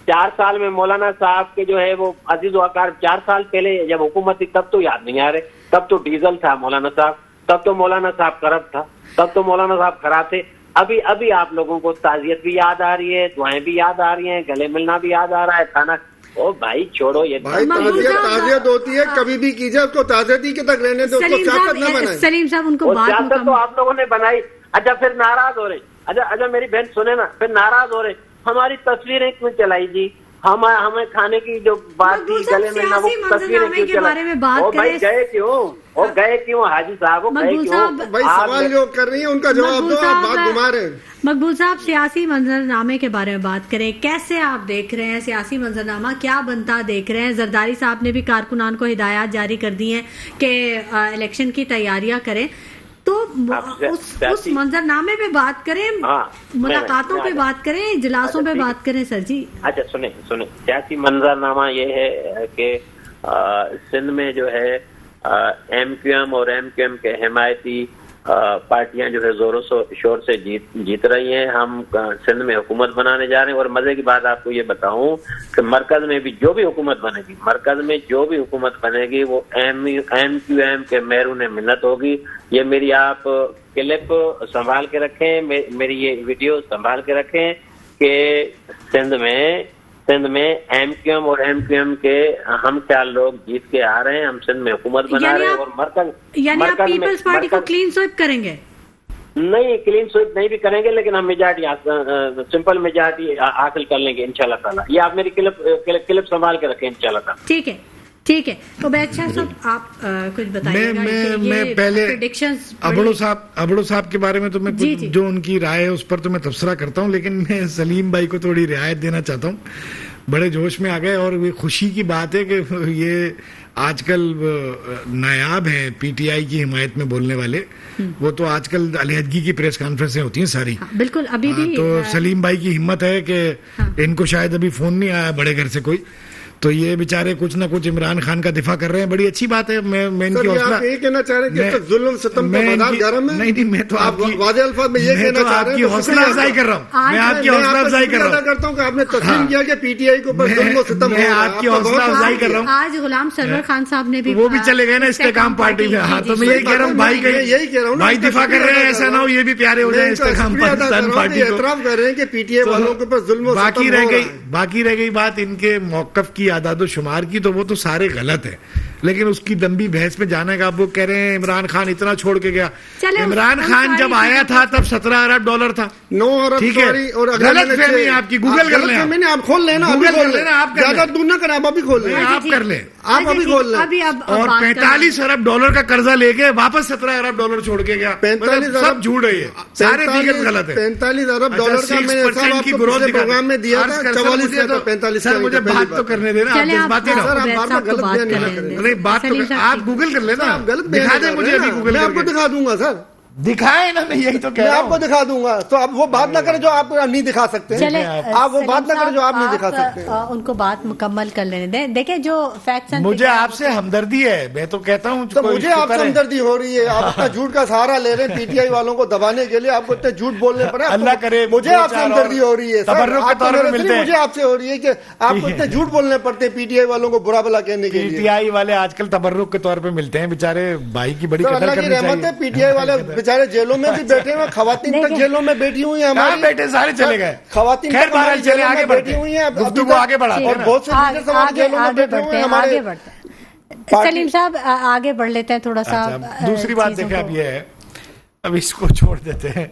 D: 4 साल में मौलाना साहब के जो है वो अजीज वकार 4 साल पहले जब हुकूमत थी तब तो याद नहीं आ रहे, तब तो डीजल था मौलाना साहब, तब तो मौलाना साहब करप्ट था, तब तो मौलाना साहब खराब थे। अभी आप लोगों को ताजियत भी याद आ रही है, दुआएं भी याद आ रही हैं, गले मिलना भी याद आ रहा है, खाना। ओ भाई छोड़ो ये
C: भाई, ताजियत होती है, कभी भी कीजिए, उसको ताजियत ही के तक रहने दो, उसको सियासत न बनाए।
A: सलीम साहब उनको
D: सियासत तो आप लोगों ने बनाई। अच्छा फिर नाराज हो रहे, अच्छा मेरी बहन सुने ना, फिर नाराज हो रहे, हमारी तस्वीरें क्यों चलाई जी, हमें खाने की जो बात थी गले मिलना, वो तस्वीरें क्यों चलाई? ओ भाई गए क्यों हाजी साहब, गए क्यों?
C: भाई सवाल जो कर रही है उनका जवाब दो, आप बात घुमा रहे हैं।
A: मकबूल साहब, सियासी मंजरनामे के बारे में बात करें, कैसे आप देख रहे हैं सियासी मंजरनामा, क्या बनता देख रहे हैं? जरदारी साहब ने भी कारकुनान को हिदायत जारी कर दी हैं कि इलेक्शन की तैयारियां करें, तो उस मंजरनामे पे बात करें, मुलाकातों पे बात करें, इजलासों पे बात करें सर जी।
D: अच्छा सुने सियासी मंजरनामा ये है कि सिंध में जो है MQM और MQM के हिमायती पार्टियां जो है जोरों शोर से जीत रही हैं। हम सिंध में हुकूमत बनाने जा रहे हैं और मजे की बात आपको ये बताऊं कि मरकज में भी जो भी हुकूमत बनेगी वो MQM के मैरून मिन्नत होगी। ये मेरी आप क्लिप संभाल के रखें, मेरी ये वीडियो संभाल के रखें कि सिंध में MQM और MQM के हम 4 लोग जीत के आ रहे हैं, हम सिंध में हुकूमत बना रहे हैं और
A: आप पीपल्स पार्टी को क्लीन स्वीप करेंगे?
D: नहीं, क्लीन स्वीप नहीं भी करेंगे, लेकिन हम मेजॉरिटी सिंपल मेजॉरिटी हासिल कर लेंगे इंशाल्लाह ताला। ये आप मेरी क्लिप संभाल के रखें इंशाल्लाह ताला।
A: ठीक है। तो अच्छा साहब आप कुछ बताइएगा।
B: मैं पहले अबड़ो साहब के बारे में तो मैं कुछ जो उनकी राय है उस पर तो मैं तबसरा करता हूं, लेकिन मैं सलीम भाई को थोड़ी रियायत देना चाहता हूं। बड़े जोश में आ गए और ये खुशी की बात है कि ये आजकल नायाब हैं PTI की हिमायत में बोलने वाले। वो तो आजकल अलहदगी की प्रेस कॉन्फ्रेंसें होती हैं सारी।
A: बिल्कुल अभी भी
B: तो सलीम भाई की हिम्मत है कि इनको शायद अभी फोन नहीं आया बड़े घर से कोई, तो ये बेचारे कुछ ना कुछ इमरान खान का दिफा कर रहे हैं, बड़ी अच्छी बात है। मैं इनकी हौसला
C: ये कहना चाह रहे हैं कि जुल्म सितम का बाजार गर्म है।
B: नहीं, मैं तो आपकी
C: वाज़े अल्फाज में ये कहना चाह रहे हैं,
B: हौसला अफजाई कर रहा हूँ, मैं आपकी हौसला अफजाई कर रहा हूँ,
C: करता हूँ कि आपने तस्लीम किया कि PTI के ऊपर जुल्म सितम है,
B: आपकी हौसला अफजाई कर रहा हूँ।
A: आज गुलाम सरवर खान साहब ने भी
B: वो भी चले गए ना इस्तेकाम पार्टी में। हाँ, तो मैं यही कह रहा हूँ भाई,
C: यही कह रहा हूँ
B: भाई दिफा कर रहे हैं, ऐसा ना हो ये भी प्यारे हो जाए इस्तेकाम पाकिस्तान पार्टी को।
C: एतराफ कर रहे हैं कि PTI वालों के ऊपर जुल्म
B: बाकी रह गई बात इनके मौकफ की आदादो शुमार की, तो वो तो सारे गलत है, लेकिन उसकी लंबी बहस में जाने का। अब वो कह रहे हैं इमरान खान इतना छोड़ के गया। इमरान खान जब आया था तब $17 अरब था,
C: 9 अरब।
B: ठीक है, गलत फहमी आपकी, गूगल कर लें,
C: आप खोल लेना,
B: गूगल कर लेना, आप
C: ज्यादा दूर ना करें, आप अभी खोल लें,
B: आप कर लें,
C: आप अभी खोल लें।
B: और $45 अरब का कर्जा लेके वापस $17 अरब छोड़ के गया।
C: 45
B: सब झूठ है, ये सारे फिगर गलत है।
C: $45 अरब का मैंने
B: की ग्रोथ
C: प्रोग्राम में दिया था, 44 से 45।
B: सर मुझे बात तो करने देना, आप बातें बात तो आप गूगल कर लेना,
C: आप गलत
B: दिखा दें मुझे अभी गूगल,
C: मैं आपको दिखा दूंगा सर,
B: दिखाए ना, मैं यही तो कह रहा हूं,
C: आपको दिखा दूंगा। तो आप वो बात ना करें जो आप नहीं दिखा सकते, आप वो बात ना करें जो आप नहीं दिखा सकते।
A: उनको बात मुकम्मल कर लेने दें। देखिए जो फैक्ट्स,
B: मुझे आपसे हमदर्दी है, मैं तो कहता हूँ,
C: तो मुझे आपसे हमदर्दी हो रही है। आप इतना झूठ का सहारा ले रहे हैं PTI वालों को दबाने के लिए, आपको इतने झूठ बोलने पड़े।
B: अल्लाह करे
C: मुझे आपसे हमदर्दी हो रही है, मुझे आपसे हो रही है कि आपको इतने झूठ बोलने पड़ते हैं PTI वालों को बुरा भला कहने के लिए।
B: PTI वाले आजकल तबर्रुक के तौर पर मिलते हैं, बेचारे भाई की बड़ी कदर करनी चाहिए।
C: PTI वाले बेचारे जेलों में बैठे हुए, खवातीन तक जेलों में बैठी हुई है, हमारे
B: बेटे सारे चले गए,
C: खवातीन
B: चले आगे
C: बैठी हुई है,
B: गुफ्तगू आगे बढ़ाते हैं,
C: और बहुत से लीडर हमारे जेलों में बैठे हुए हैं हमारे।
A: सलीम साहब आगे बढ़ लेते हैं थोड़ा सा।
B: दूसरी बात देखें अब ये है, अब इसको छोड़ देते हैं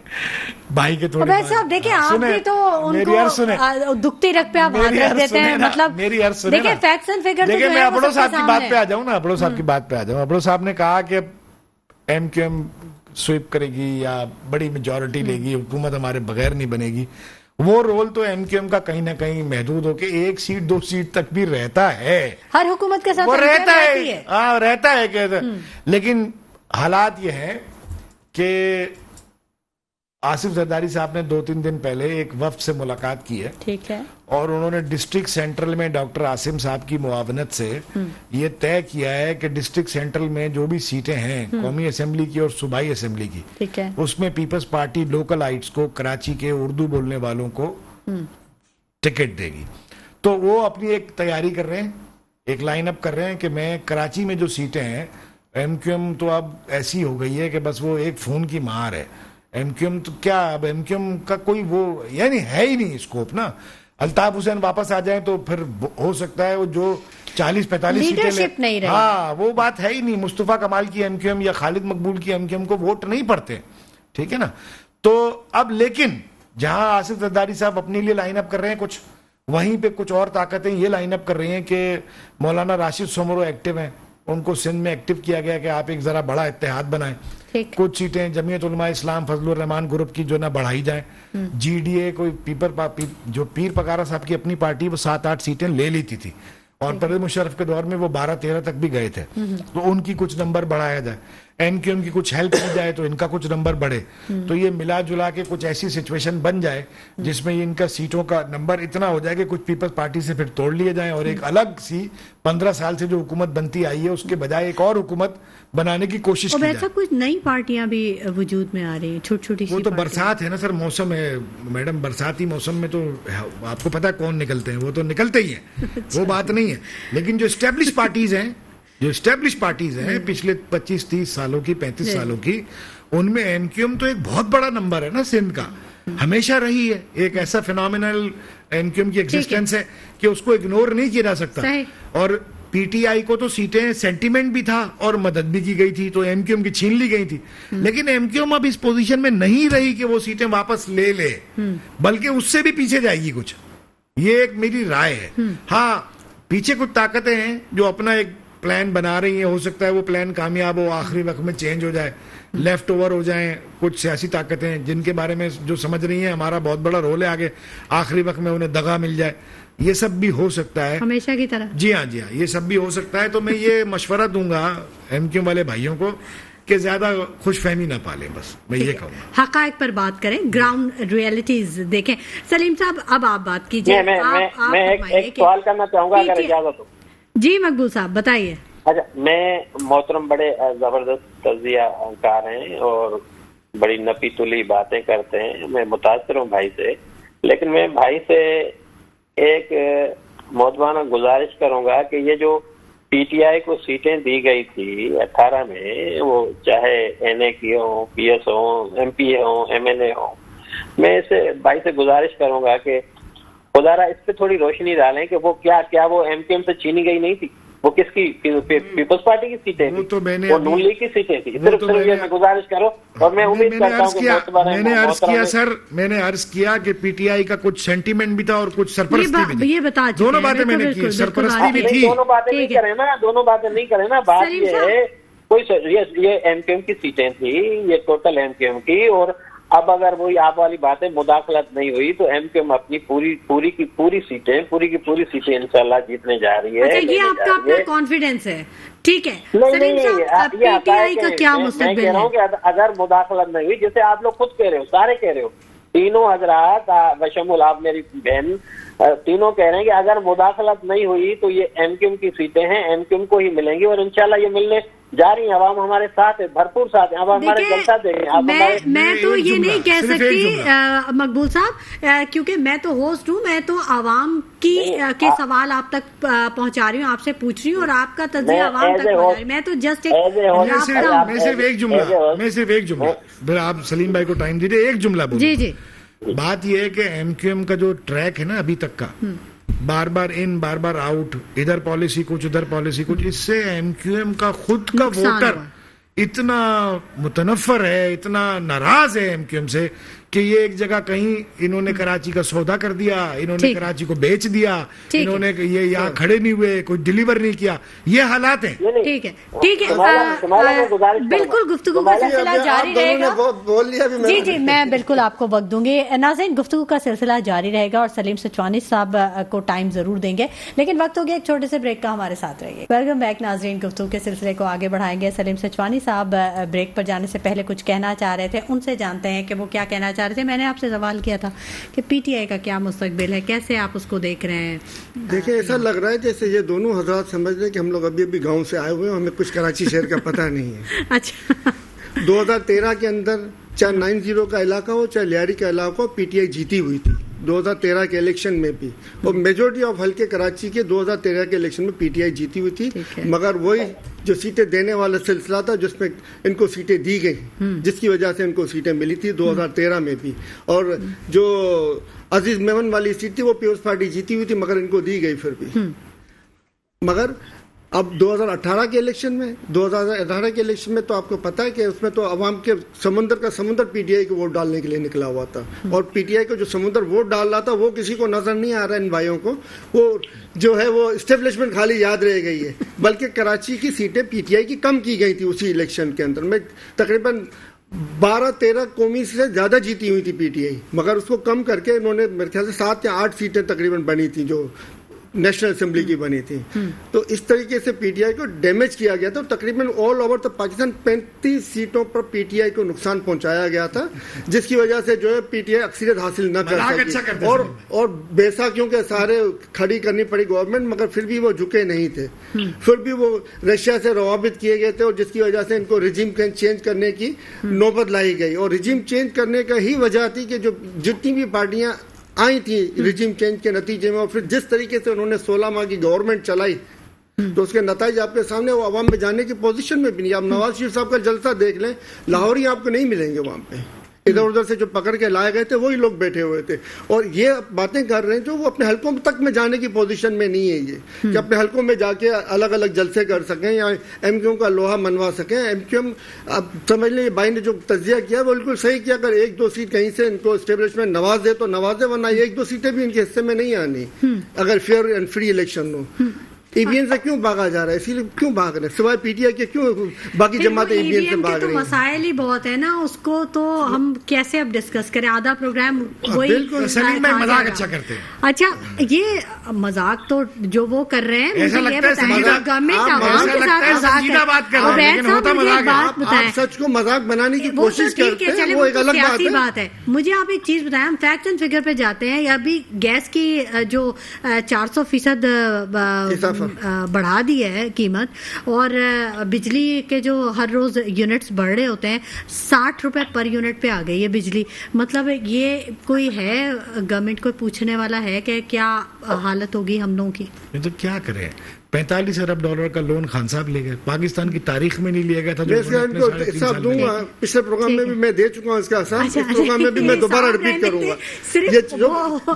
B: भाई के थोड़ी।
A: वैसे आप देखिए, आप भी तो उनको दुखती रग पे आप हाथ रख देते हैं, मतलब
B: मेरी अर्ज सुने,
A: देखिए फैक्ट्स एंड फिगर।
B: देखिए मैं अबड़ो साहब की बात पे आ जाऊं ना, अबड़ो साहब की बात पे आ जाऊं। अबड़ो साहब ने कहा कि MQM स्वीप करेगी या बड़ी मेजॉरिटी लेगी, हुकूमत हमारे बगैर नहीं बनेगी। वो रोल तो MQM का कहीं ना कहीं महदूद होके 1 सीट 2 सीट तक भी रहता है,
A: हर हुकूमत के साथ
B: वो रहता है, हाँ रहता है। लेकिन हालात ये है कि आसिफ जरदारी साहब ने 2-3 दिन पहले एक वफ्द से मुलाकात की है,
A: ठीक है,
B: और उन्होंने डिस्ट्रिक्ट सेंट्रल में डॉक्टर आसिम साहब की मुआवनत से ये तय किया है कि डिस्ट्रिक्ट सेंट्रल में जो भी सीटें हैं कौमी असेंबली की और सूबाई असेंबली की,
A: ठीक है,
B: उसमें पीपल्स पार्टी लोकल आइट्स को, कराची के उर्दू बोलने वालों को टिकट देगी। तो वो अपनी एक तैयारी कर रहे हैं, एक लाइन अप कर रहे हैं कि मैं कराची में जो सीटें हैं, एमक्यूएम तो अब ऐसी हो गई है कि बस वो एक फोन की मार है। एमक्यूएम तो क्या, अब एमक्यूएम का कोई वो यानी है ही नहीं स्कोप ना। अल्ताफ हुसैन वापस आ जाए तो फिर हो सकता है वो जो 40-45
A: लीडरशिप नहीं रही।
B: हाँ, वो बात है ही नहीं। मुस्तफा कमाल की एमक्यूएम या खालिद मकबूल की एमक्यूएम को वोट नहीं पड़ते, ठीक है ना। तो अब लेकिन जहां आसिफ जरदारी साहब अपने लिए लाइन अप कर रहे हैं कुछ, वहीं पे कुछ और ताकतें ये लाइन अप कर रही हैं कि मौलाना राशिद सोमरो एक्टिव हैं, उनको सिंध में एक्टिव किया गया कि आप एक जरा बड़ा इत्तेहाद बनाएं। कुछ सीटें जमीयत उलमा इस्लाम फजलुर रहमान ग्रुप की जो ना बढ़ाई जाए, जीडीए कोई जो पीर पकारा साहब की अपनी पार्टी वो 7-8 सीटें ले लेती थी और परवेज मुशर्रफ के दौर में वो 12-13 तक भी गए थे, तो उनकी कुछ नंबर बढ़ाया जाए। एमक्यूएम की कुछ हेल्प की जाए तो इनका कुछ नंबर बढ़े, तो ये मिला जुला के कुछ ऐसी सिचुएशन बन जाए जिसमें इनका सीटों का नंबर इतना हो जाए कि कुछ पीपल्स पार्टी से फिर तोड़ लिए जाए और एक अलग सी 15 साल से जो हुकूमत बनती आई है उसके बजाय एक और हुकूमत बनाने की कोशिश की जाए।
A: ऐसा कुछ नई पार्टियां भी वजूद में आ रही हैं, छोटी-छोटी सी।
B: वो तो बरसात है ना सर, मौसम है मैडम, बरसाती मौसम में तो आपको पता है कौन निकलते हैं, वो तो निकलते ही हैं, वो बात नहीं है। लेकिन जो एस्टेब्लिश पार्टीज हैं पिछले 25-30 सालों की, 35 सालों की, उनमें एमक्यूएम तो एक बहुत बड़ा नंबर है ना सिंध का, हमेशा रही है। एक ऐसा फिनोमिनल एमक्यूएम की एग्जिस्टेंस है कि उसको इग्नोर नहीं किया जा सकता। और पीटीआई को तो सीटें सेंटीमेंट भी था और मदद भी की गई थी, तो एमक्यूएम की छीन ली गई थी। लेकिन एमक्यूएम अब इस पोजीशन में नहीं रही कि वो सीटें वापस ले ले, बल्कि उससे भी पीछे जाएगी कुछ, ये एक मेरी राय है। हाँ, पीछे कुछ ताकतें हैं जो अपना एक प्लान बना रही है, हो सकता है वो प्लान कामयाब हो, आखिरी वक्त में चेंज हो जाए, लेफ्ट ओवर हो जाएं कुछ सियासी ताकतें जिनके बारे में जो समझ रही हैं हमारा बहुत बड़ा रोल है आगे, आखिरी वक्त में उन्हें दगा मिल जाए, ये सब भी हो सकता है
A: हमेशा की तरह।
B: जी हाँ, ये सब भी हो सकता है। तो मैं ये मशवरा दूंगा एमक्यूएम वाले भाइयों को कि ज्यादा खुशफहमी ना पालें, बस मैं ये कहूँगा।
A: हकायक पर बात करें, ग्राउंड रियलिटीज देखें। सलीम साहब, अब आप बात कीजिए।
D: मैं एक सवाल करना चाहूंगा अगर इजाजत हो।
A: जी मकबूल साहब बताइए।
D: अच्छा, मैं मोहतरम बड़े जबरदस्त तजियाकार हैं और बड़ी नपी तुली बातें करते हैं, मैं मुतासिर हूँ भाई से, लेकिन मैं भाई से एक मोहतबाना गुजारिश करूंगा कि ये जो पीटीआई को सीटें दी गई थी 18 में, वो चाहे एनए की हो, पीएस हो, एमपीए हो, एमएनए हो, मैं इसे भाई से गुजारिश करूंगा कि खुदारा इस पे थोड़ी रोशनी डालें कि वो क्या वो एमक्यूएम से छीनी गई नहीं थी, वो किसकी, पीपल्स पार्टी की सीटें थी, वो नून लीग की सीटें थी। सिर्फ ये मैं गुजारिश करो, और मैं उम्मीद करता हूँ कि
B: मैंने अर्ज किया कि पीटीआई का कुछ सेंटीमेंट भी था और कुछ सरपरस्ती भी थी,
A: ये बता
B: दोनों बातें मैंने की, सरपरस्ती भी थी।
D: दोनों बातें नहीं करें ना, बात ये है कोई ये एमक्यूएम की सीटें थी, ये टोटल एमक्यूएम की, और अब अगर वही आप वाली बातें मुदाखलत नहीं हुई तो एमक्यूएम अपनी पूरी की पूरी सीटें इंशाल्लाह जीतने जा रही है।
A: ये आपका अपना कॉन्फिडेंस है, ठीक है। सलीम साहब, पीटीआई का क्या मुस्तकबिल है?
D: मैं कह रहा हूँ कि अगर मुदाखलत नहीं हुई, जैसे आप लोग खुद कह रहे हो, सारे कह रहे हो, तीनों हजरात बशमुल आप मेरी बहन, तीनों कह रहे हैं कि अगर मुदाखलत नहीं हुई तो ये एमक्यूएम की सीटें हैं, एमक्यूएम को ही मिलेंगी, और इंशाल्लाह ये मिलने जा रही है। अवाम हमारे साथ है, भरपूर साथ है, अब हमारे जलसा देंगे।
A: मैं तो ये नहीं कह सकती मकबूल साहब, क्योंकि मैं तो होस्ट हूँ, मैं तो आवाम की के सवाल आप तक पहुँचा रही हूँ, आपसे पूछ रही हूँ, और आपका तज़किया आवाम तक पहुँचा रही हूँ। मैं तो जस्ट
B: मैं सिर्फ एक जुमला फिर आप सलीम भाई को टाइम दीजिए, एक जुमला बोलूं।
A: जी।
B: बात यह है कि एमक्यूएम का जो ट्रैक है ना अभी तक का, बार बार इन बार बार आउट, इधर पॉलिसी कुछ उधर पॉलिसी कुछ, इससे एमक्यूएम का खुद का वोटर इतना मुतनफर है, इतना नाराज है एमक्यूएम से कि ये एक जगह कहीं इन्होंने कराची का सौदा कर दिया, इन्होंने
A: ठीक।
B: कराची को बेच दिया,
A: ठीक है।
B: इन्होंने ये यहाँ खड़े नहीं हुए, कोई डिलीवर नहीं किया, ये हालात हैं।
A: ठीक है, ठीक है।
D: तुम्हारा मैं गुजारिश
A: बिल्कुल गुफ्तगू का सिलसिला जारी रहेगा।
C: बोल लिया भी
A: जी जी, मैं बिल्कुल आपको वक्त दूंगी। नाज़रीन, गुफ्तगू का सिलसिला जारी रहेगा और सलीम सचवानी साहब को टाइम जरूर देंगे, लेकिन वक्त हो गया एक छोटे से ब्रेक का। हमारे साथ रहिए। वेलकम बैक नाज़रीन, गुफ्तगू के सिलसिले को आगे बढ़ाएंगे। सलीम सचवानी साहब ब्रेक पर जाने से पहले कुछ कहना चाह रहे थे, उनसे जानते हैं कि वो क्या कहना चाह रहे थे। मैंने आपसे सवाल किया था कि पीटीआई का क्या मुस्तकबिल है, कैसे आप उसको देख रहे हैं?
C: देखिए, ऐसा लग रहा है जैसे ये दोनों हजरात समझ रहे हैं कि हम लोग अभी गांव से आए हुए हैं, हमें कुछ कराची शहर का पता नहीं है।
A: अच्छा।
C: 2013 के अंदर चाहे 90 का इलाका हो चाहे लियारी का इलाका हो, पीटीआई जीती हुई थी 2013 के इलेक्शन में भी, और मेजोरिटी ऑफ हल्के कराची के 2013 के इलेक्शन में पीटीआई जीती हुई थी। मगर वही जो सीटें देने वाला सिलसिला था जिसमें इनको सीटें दी गई, जिसकी वजह से इनको सीटें मिली थी 2013 में भी। और जो अजीज मेमन वाली सीट थी वो पीपल्स पार्टी जीती हुई थी, मगर इनको दी गई फिर भी। मगर अब 2018 के इलेक्शन में तो आपको पता है कि उसमें तो अवाम के समुंदर का समुंदर पीटीआई को वोट डालने के लिए निकला हुआ था, और पीटीआई को जो समुंदर वोट डाल रहा था वो किसी को नजर नहीं आ रहा है। इन भाइयों को वो जो है वो इस्टेब्लिशमेंट खाली याद रह गई है, बल्कि कराची की सीटें पीटीआई की कम की गई थी उसी इलेक्शन के अंदर में। तकरीबन 12-13 कौमी से ज्यादा जीती हुई थी पीटीआई, मगर उसको कम करके इन्होंने मेरे ख्याल से 7 या 8 सीटें तकरीबन बनी थी जो नेशनल असेंबली की बनी थी। तो इस तरीके से पीटीआई को डैमेज किया गया था। तकरीबन ऑल ओवर तो पाकिस्तान 35 सीटों पर पीटीआई को नुकसान पहुंचाया गया था, जिसकी वजह से जो है पीटीआई अक्सरियत हासिल न कर सकी, और बेसाखियों के सारे खड़ी करनी पड़ी गवर्नमेंट, मगर फिर भी वो झुके नहीं थे। फिर भी वो रशिया से रवाबित किए गए थे, और जिसकी वजह से इनको रिजीम चेंज करने की नौबत लाई गई। और रिजीम चेंज करने का ही वजह थी कि जो जितनी भी पार्टियां आई थी रिजीम चेंज के नतीजे में, और फिर जिस तरीके से उन्होंने 16 माह की गवर्नमेंट चलाई, तो उसके नतीजे आपके सामने, वो आवाम में जाने की पोजीशन में भी नहीं। आप नवाज शरीफ साहब का जलसा देख लें, लाहौर ही आपको नहीं मिलेंगे वहां पे। इधर उधर से जो पकड़ के लाए गए थे वही लोग बैठे हुए थे, और ये बातें कर रहे हैं जो वो अपने हलकों तक में जाने की पोजीशन में नहीं है, ये कि अपने हलकों में जाके अलग अलग जलसे कर सकें या एमक्यूएम का लोहा मनवा सकें। एमक्यूएम, अब समझ लें, भाई ने जो तजिया किया वो बिल्कुल सही किया। अगर 1-2 सीट कहीं से इनको एस्टेब्लिशमेंट नवाजे तो नवाजे, वरना 1-2 सीटें भी इनके हिस्से में नहीं आनी अगर फेयर एंड फ्री इलेक्शन हो। ईवीएम से क्यों भागा जा रहा है, इसीलिए क्यों भाग रहे हैं, सिवाय पीटीआई के क्यों बाकी जमातें ईवीएम से भाग रही हैं?
A: मसाइल ही बहुत है ना, उसको तो हम कैसे अब डिस्कस करें? आधा प्रोग्राम वही
B: बिल्कुल सलीम भाई मजाक अच्छा करते हैं।
A: अच्छा, ये मजाक तो जो वो कर रहे हैं,
B: ऐसा लगता है
A: गवर्नमेंट आवाम के साथ मजाक
B: बात कर रहे हैं, लेकिन होता मजाक है।
C: आप सच को मजाक बनाने की कोशिश करते हैं, वो एक अलग बात है।
A: मुझे आप एक चीज बताएं, हम फैक्ट एंड फिगर पे जाते हैं। अभी गैस की जो 400% बढ़ा दी है कीमत, और बिजली के जो हर रोज यूनिट्स बढ़ रहे होते हैं, 60 रुपए पर यूनिट पे आ गई है बिजली। मतलब ये कोई है, गवर्नमेंट कोई पूछने वाला है कि क्या हालत होगी हम लोगों की?
B: तो क्या करें, 45 अरब डॉलर का लोन खान साहब ले गए, पाकिस्तान की तारीख में नहीं लिया गया था।
C: दूंगा, पिछले प्रोग्राम में भी मैं दे चुका हूँ इसका आसान, इस प्रोग्राम में भी मैं दोबारा रिपीट करूंगा।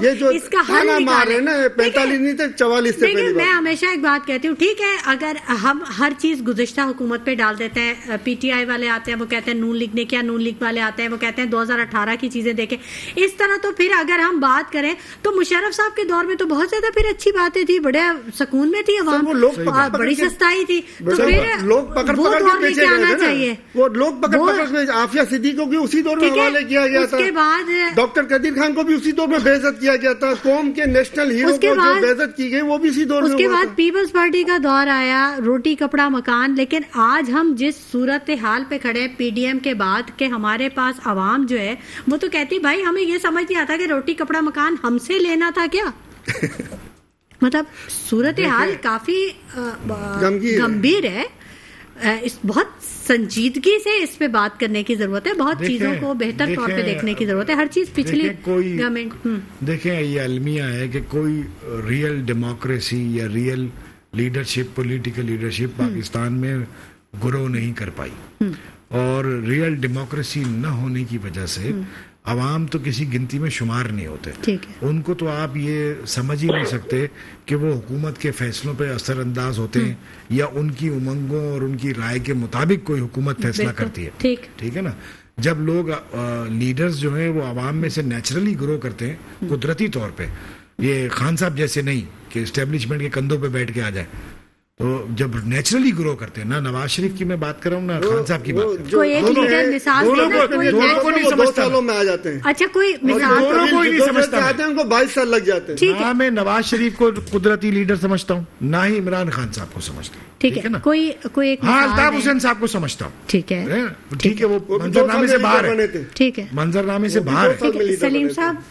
C: ये जो
A: इसका हल
C: मार रहे ना, 45 नहीं थे 44 से पहले।
A: मैं हमेशा एक बात कहती हूँ, ठीक है, अगर हम हर चीज गुज़िश्ता हुकूमत पे डाल देते हैं, पीटीआई वाले आते हैं वो कहते हैं नून लीग ने किया, नून लीग वाले आते हैं वो कहते हैं 2018 की चीजें देखें, इस तरह। तो फिर अगर हम बात करें तो मुशर्रफ साहब के दौर में तो बहुत ज्यादा फिर अच्छी बातें थी, बड़े सुकून में थी अवाम, बड़ी सस्ताई थी। तो फिर
C: लोग पकड़ के बेचे गए थे, वो लोग पकड़ के आफिया सिद्दीकी को भी उसी दौर में हवाले किया गया था।
A: उसके बाद
C: डॉक्टर कदीर खान को भी उसी दौर में बेइज्जत किया गया था। कौम के नेशनल हीरो को जो बेइज्जत की गई वो भी इसी दौर में।
A: उसके बाद पीपल्स पार्टी का दौर आया, रोटी कपड़ा मकान। लेकिन आज हम जिस सूरत हाल पे खड़े हैं पीडीएम के बाद, के हमारे पास आवाम जो है वो तो कहती, भाई हमें ये समझ नहीं आता कि रोटी कपड़ा मकान हमसे लेना था क्या? मतलब सूरत हाल काफी गंभीर है। इस बहुत संजीदगी से इस पे बात करने की जरूरत है, बहुत चीजों को बेहतर तौर पे देखने की जरूरत है। हर चीज पिछली गवर्नमेंट
B: देखें, ये अलमिया है कि कोई रियल डेमोक्रेसी या real leadership, political leadership Pakistan में ग्रो नहीं कर पाई, और रियल डेमोक्रेसी न होने की वजह से अवाम तो किसी गिनती में शुमार नहीं होते। उनको तो आप ये समझ ही नहीं सकते कि वो हुकूमत के फैसलों पे असरअंदाज होते हैं या उनकी उमंगों और उनकी राय के मुताबिक कोई हुकूमत फैसला करती है। ठीक है ना? जब लोग लीडर्स जो हैं वो आवाम में से नेचुरली ग्रो करते हैं कुदरती तौर पे, ये खान साहब जैसे नहीं कि एस्टेब्लिशमेंट के कंधों पे बैठ के आ जाए, तो जब नेचुरली ग्रो करते हैं ना, नवाज शरीफ की मैं बात कर रहा हूँ ना खान साहब की बात कर रहा हूँ,
A: कोई एक लीडर मिसाल देना, कोई
B: दोनों को नहीं समझता,
C: सालों में आ जाते हैं।
A: अच्छा कोई मिसाल
B: दोनों को ही नहीं समझता
C: आते हैं, उनको 22 साल लग जाते हैं।
A: ठीक है,
B: ना मैं नवाज शरीफ को कुदरती लीडर समझता हूँ, ना ही इमरान खान साहब को समझता हूँ।
A: ठीक है
B: ना,
A: कोई एक
B: हाँ
A: मिसाल
B: अल्ताफ
A: है।
B: हुसैन साहब को समझता हूँ।
A: ठीक है,
B: ठीक है, वो मंजरनामे से बाहर है,
A: ठीक है,
B: मंजरनामे से बाहर है।
A: ठीक है। सलीम साहब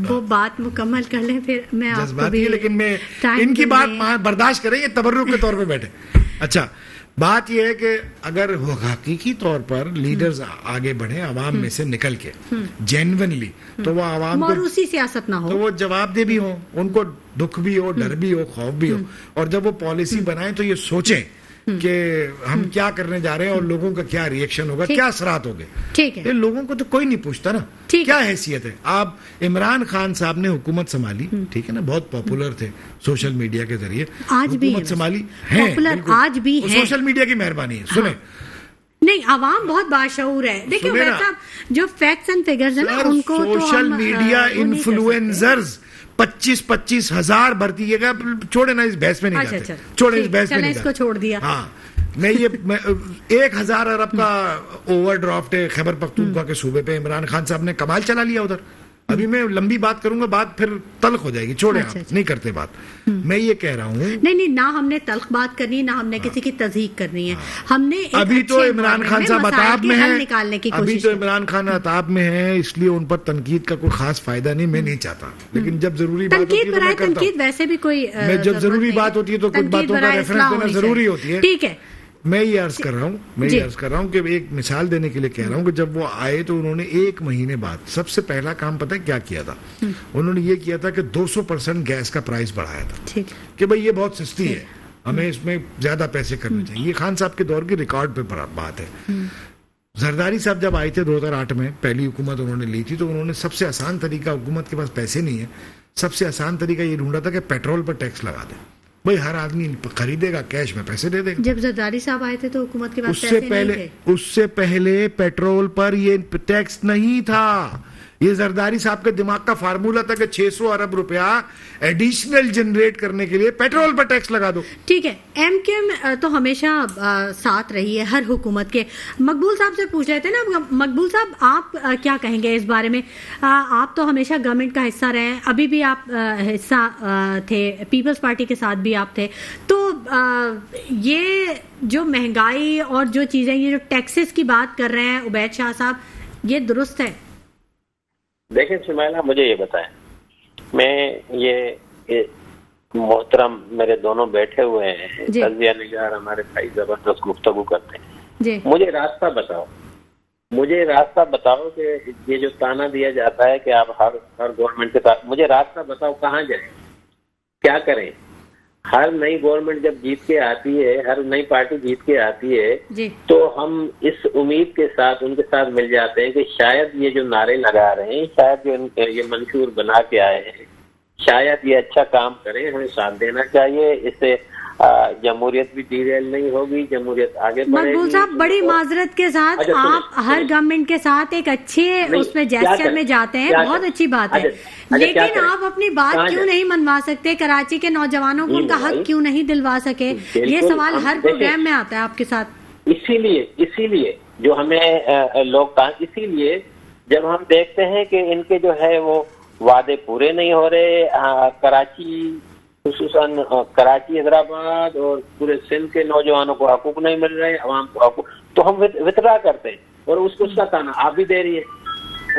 A: वो बात मुकम्मल कर लें, फिर मैं आपको
B: जज्बाती
A: भी
B: है, लेकिन मैं
A: टाइम
B: इनकी
A: दूंगी।
B: बात बर्दाश्त करें, ये तबर्रुक के तौर पे बैठे। अच्छा, बात यह है कि अगर वो हकीकी तौर पर लीडर्स आगे बढ़े आवाम में से निकल के जेन्युइनली, तो वो आवाम को,
A: मौरूसी सियासत ना हो,
B: तो वो जवाबदेह भी हो, उनको दुख भी हो, डर भी हो, खौफ भी हो, और जब वो पॉलिसी बनाए तो ये सोचें कि हम क्या करने जा रहे हैं और लोगों का क्या रिएक्शन होगा, क्या असरात होंगे।
A: ठीक है,
B: ये लोगों को तो कोई नहीं पूछता ना,
A: ठीक
B: क्या हैसियत है। आप इमरान खान साहब ने हुकूमत संभाली, ठीक है ना, बहुत पॉपुलर थे सोशल मीडिया के जरिए,
A: आज भी
B: हुकूमत संभाली है,
A: पॉपुलर
B: बिल्कुल।
A: आज भी
B: वो
A: है।
B: सोशल मीडिया की मेहरबानी है। सुने,
A: नहीं, आवाम बहुत बाशऊर है। देखिए
B: सुने ना,
A: वैसा जो फैक्ट्स एंड फिगर्स है ना,
B: सर,
A: उनको तो
B: सोशल
A: हम,
B: मीडिया
A: वो नहीं कर
B: इन्फ्लुएंसर्स 25-25 हजार भर्ती है, छोड़े ना, इस बहस में नहीं
A: अच्छा,
B: जाते,
A: अच्छा,
B: छोड़े
A: ठीक,
B: इस बहस में
A: चलें,
B: नहीं
A: इसको
B: जाते।
A: छोड़ दिया।
B: हाँ, मैं 1000 अरब का ओवरड्राफ्ट है खैबर पख्तूनख्वा के सूबे पे, इमरान खान साहब ने कमाल चला लिया उधर। अभी मैं लंबी बात करूंगा, बात फिर तल्ख हो जाएगी, छोड़े
A: अच्छा,
B: आप
A: अच्छा।
B: नहीं करते बात। मैं ये कह रहा हूँ,
A: नहीं, ना हमने तल्ख बात करनी, ना हमने किसी की तस्दीक करनी है। हमने एक
B: अभी तो
A: अच्छे
B: इमरान खान
A: environment
B: साहब
A: मसाइल
B: अताब
A: के
B: में
A: हल
B: है,
A: निकालने की
B: अभी
A: कोशिश
B: तो
A: है।
B: इमरान खान अताब में है, इसलिए उन पर तनकीद का कोई खास फायदा नहीं, मैं नहीं चाहता, लेकिन जब जरूरी बात होती है
A: तनकीद
B: तो
A: बराए
B: मैं करता हूँ।
A: तनकीद वैसे भी कोई
B: मैं जब जरूरी बात होती है तो कुछ बातों का रेफरेंस देना जरूरी होती है।
A: ठीक है,
B: मैं ये अर्ज कर रहा हूँ, कि एक मिसाल देने के लिए कह रहा हूँ कि जब वो आए तो उन्होंने 1 महीने बाद सबसे पहला काम पता है क्या किया था? उन्होंने ये किया था कि 200% गैस का प्राइस बढ़ाया था,
A: ठीक,
B: कि भाई ये बहुत सस्ती है, हमें इसमें ज्यादा पैसे करने चाहिए। ये खान साहब के दौर की रिकॉर्ड पे बात है। जरदारी साहब जब आए थे 2008 में, पहली हुकूमत उन्होंने ली थी, तो उन्होंने सबसे आसान तरीका, हुकूमत के पास पैसे नहीं है, सबसे आसान तरीका ये ढूंढा था कि पेट्रोल पर टैक्स लगा दें, भाई हर आदमी खरीदेगा, कैश में पैसे दे देगा।
A: जब जरदारी साहब आए थे तो हुकूमत के पास पैसे नहीं थे।
B: उससे पहले पेट्रोल पर ये टैक्स नहीं था। ये जरदारी साहब के दिमाग का फार्मूला था कि 600 अरब रुपया एडिशनल जनरेट करने के लिए पेट्रोल पर टैक्स लगा दो।
A: ठीक है, एमक्यूएम तो हमेशा साथ रही है हर हुकूमत के। मकबूल साहब से पूछ रहे थे ना, मकबूल साहब आप क्या कहेंगे इस बारे में? आप तो हमेशा गवर्नमेंट का हिस्सा रहे हैं, अभी भी आप हिस्सा थे, पीपल्स पार्टी के साथ भी आप थे, तो ये जो महंगाई और जो चीजें, ये जो टैक्सेस की बात कर रहे हैं उबैद शाह साहब, ये दुरुस्त है?
D: देखें सुमैला, मुझे ये बताएं, मैं ये मोहतरम मेरे दोनों बैठे हुए हैं, तजिया निगार हमारे भाई जबरदस्त गुफ्तगू करते हैं
A: जी।
D: मुझे रास्ता बताओ कि ये जो ताना दिया जाता है कि आप हर गवर्नमेंट के साथ, मुझे रास्ता बताओ कहाँ जाए, क्या करें। हर नई गवर्नमेंट जब जीत के आती है, हर नई पार्टी जीत के आती है
A: जी।
D: तो हम इस उम्मीद के साथ उनके साथ मिल जाते हैं कि शायद ये जो नारे लगा रहे हैं, शायद जो ये मंशूर बना के आए हैं, शायद ये अच्छा काम करें, हमें साथ देना चाहिए। इससे जमहूरियत भी डीरेल नहीं होगी, जमहूरियत आगे बढ़ेगी।
A: मकबूल साहब, बड़ी माजरत के साथ आप हर गवर्नमेंट के साथ एक अच्छे उसमें जेस्चर में जाते हैं, बहुत अच्छी बात है, लेकिन आप अपनी बात क्यों नहीं मनवा सकते? कराची के नौजवानों को उनका हक क्यों नहीं दिलवा सके? ये सवाल हर प्रोग्राम में आता है आपके साथ।
D: इसीलिए जो हमें लोग कहा, इसीलिए जब हम देखते हैं कि इनके जो है वो वादे पूरे नहीं हो रहे, कराची खुसूसन कराची, हैदराबाद और पूरे सिंध के नौजवानों को हकूक नहीं मिल रहे, अवाम को हकूक, तो हम वितरा करते हैं। और उसका ताना आप भी दे रही है,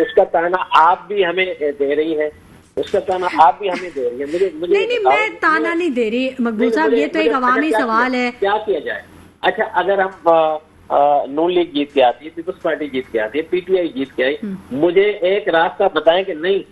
D: उसका ताना आप भी हमें दे रही है, उसका ताना आप भी हमें दे रही है। मुझे
A: नहीं, मैं ताना नहीं दे रही मकबूल साहब, ये तो एक अवामी सवाल है।
D: क्या किया जाए? अच्छा, अगर हम नून लीग जीत के आती है, पीपल्स पार्टी जीत के आती है, पीटीआई जीत के आई, मुझे एक रास्ता बताएं कि नहीं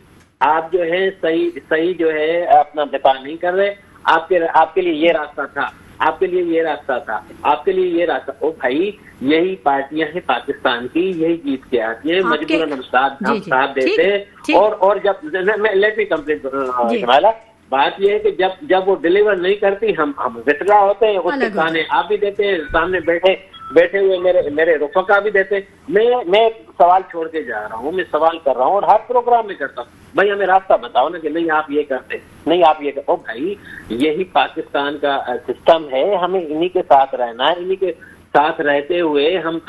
D: आप जो है सही जो है अपना दिफा नहीं कर रहे, आपके लिए ये रास्ता था, आपके लिए ये रास्ता था, आपके लिए ये रास्ता। ओ भाई, यही पार्टियां हैं पाकिस्तान की, यही जीत के आती है, मजबूरन हम साथ देते हैं। और जब लेट मी कंप्लीट हिमाला, बात यह है कि जब वो डिलीवर नहीं करती, हम वितरा होते हैं, उसके ताने आप भी देते हैं, सामने बैठे बैठे हुए मेरे रुफका भी देते। मैं सवाल छोड़ के जा रहा हूँ, मैं सवाल कर रहा हूँ और हर प्रोग्राम में करता हूँ, भाई हमें रास्ता बताओ ना कि नहीं आप ये करते, नहीं आप ये करते। ओ भाई यही पाकिस्तान का सिस्टम है, हमें इन्हीं के साथ रहना है, इन्हीं के साथ रहते हुए हम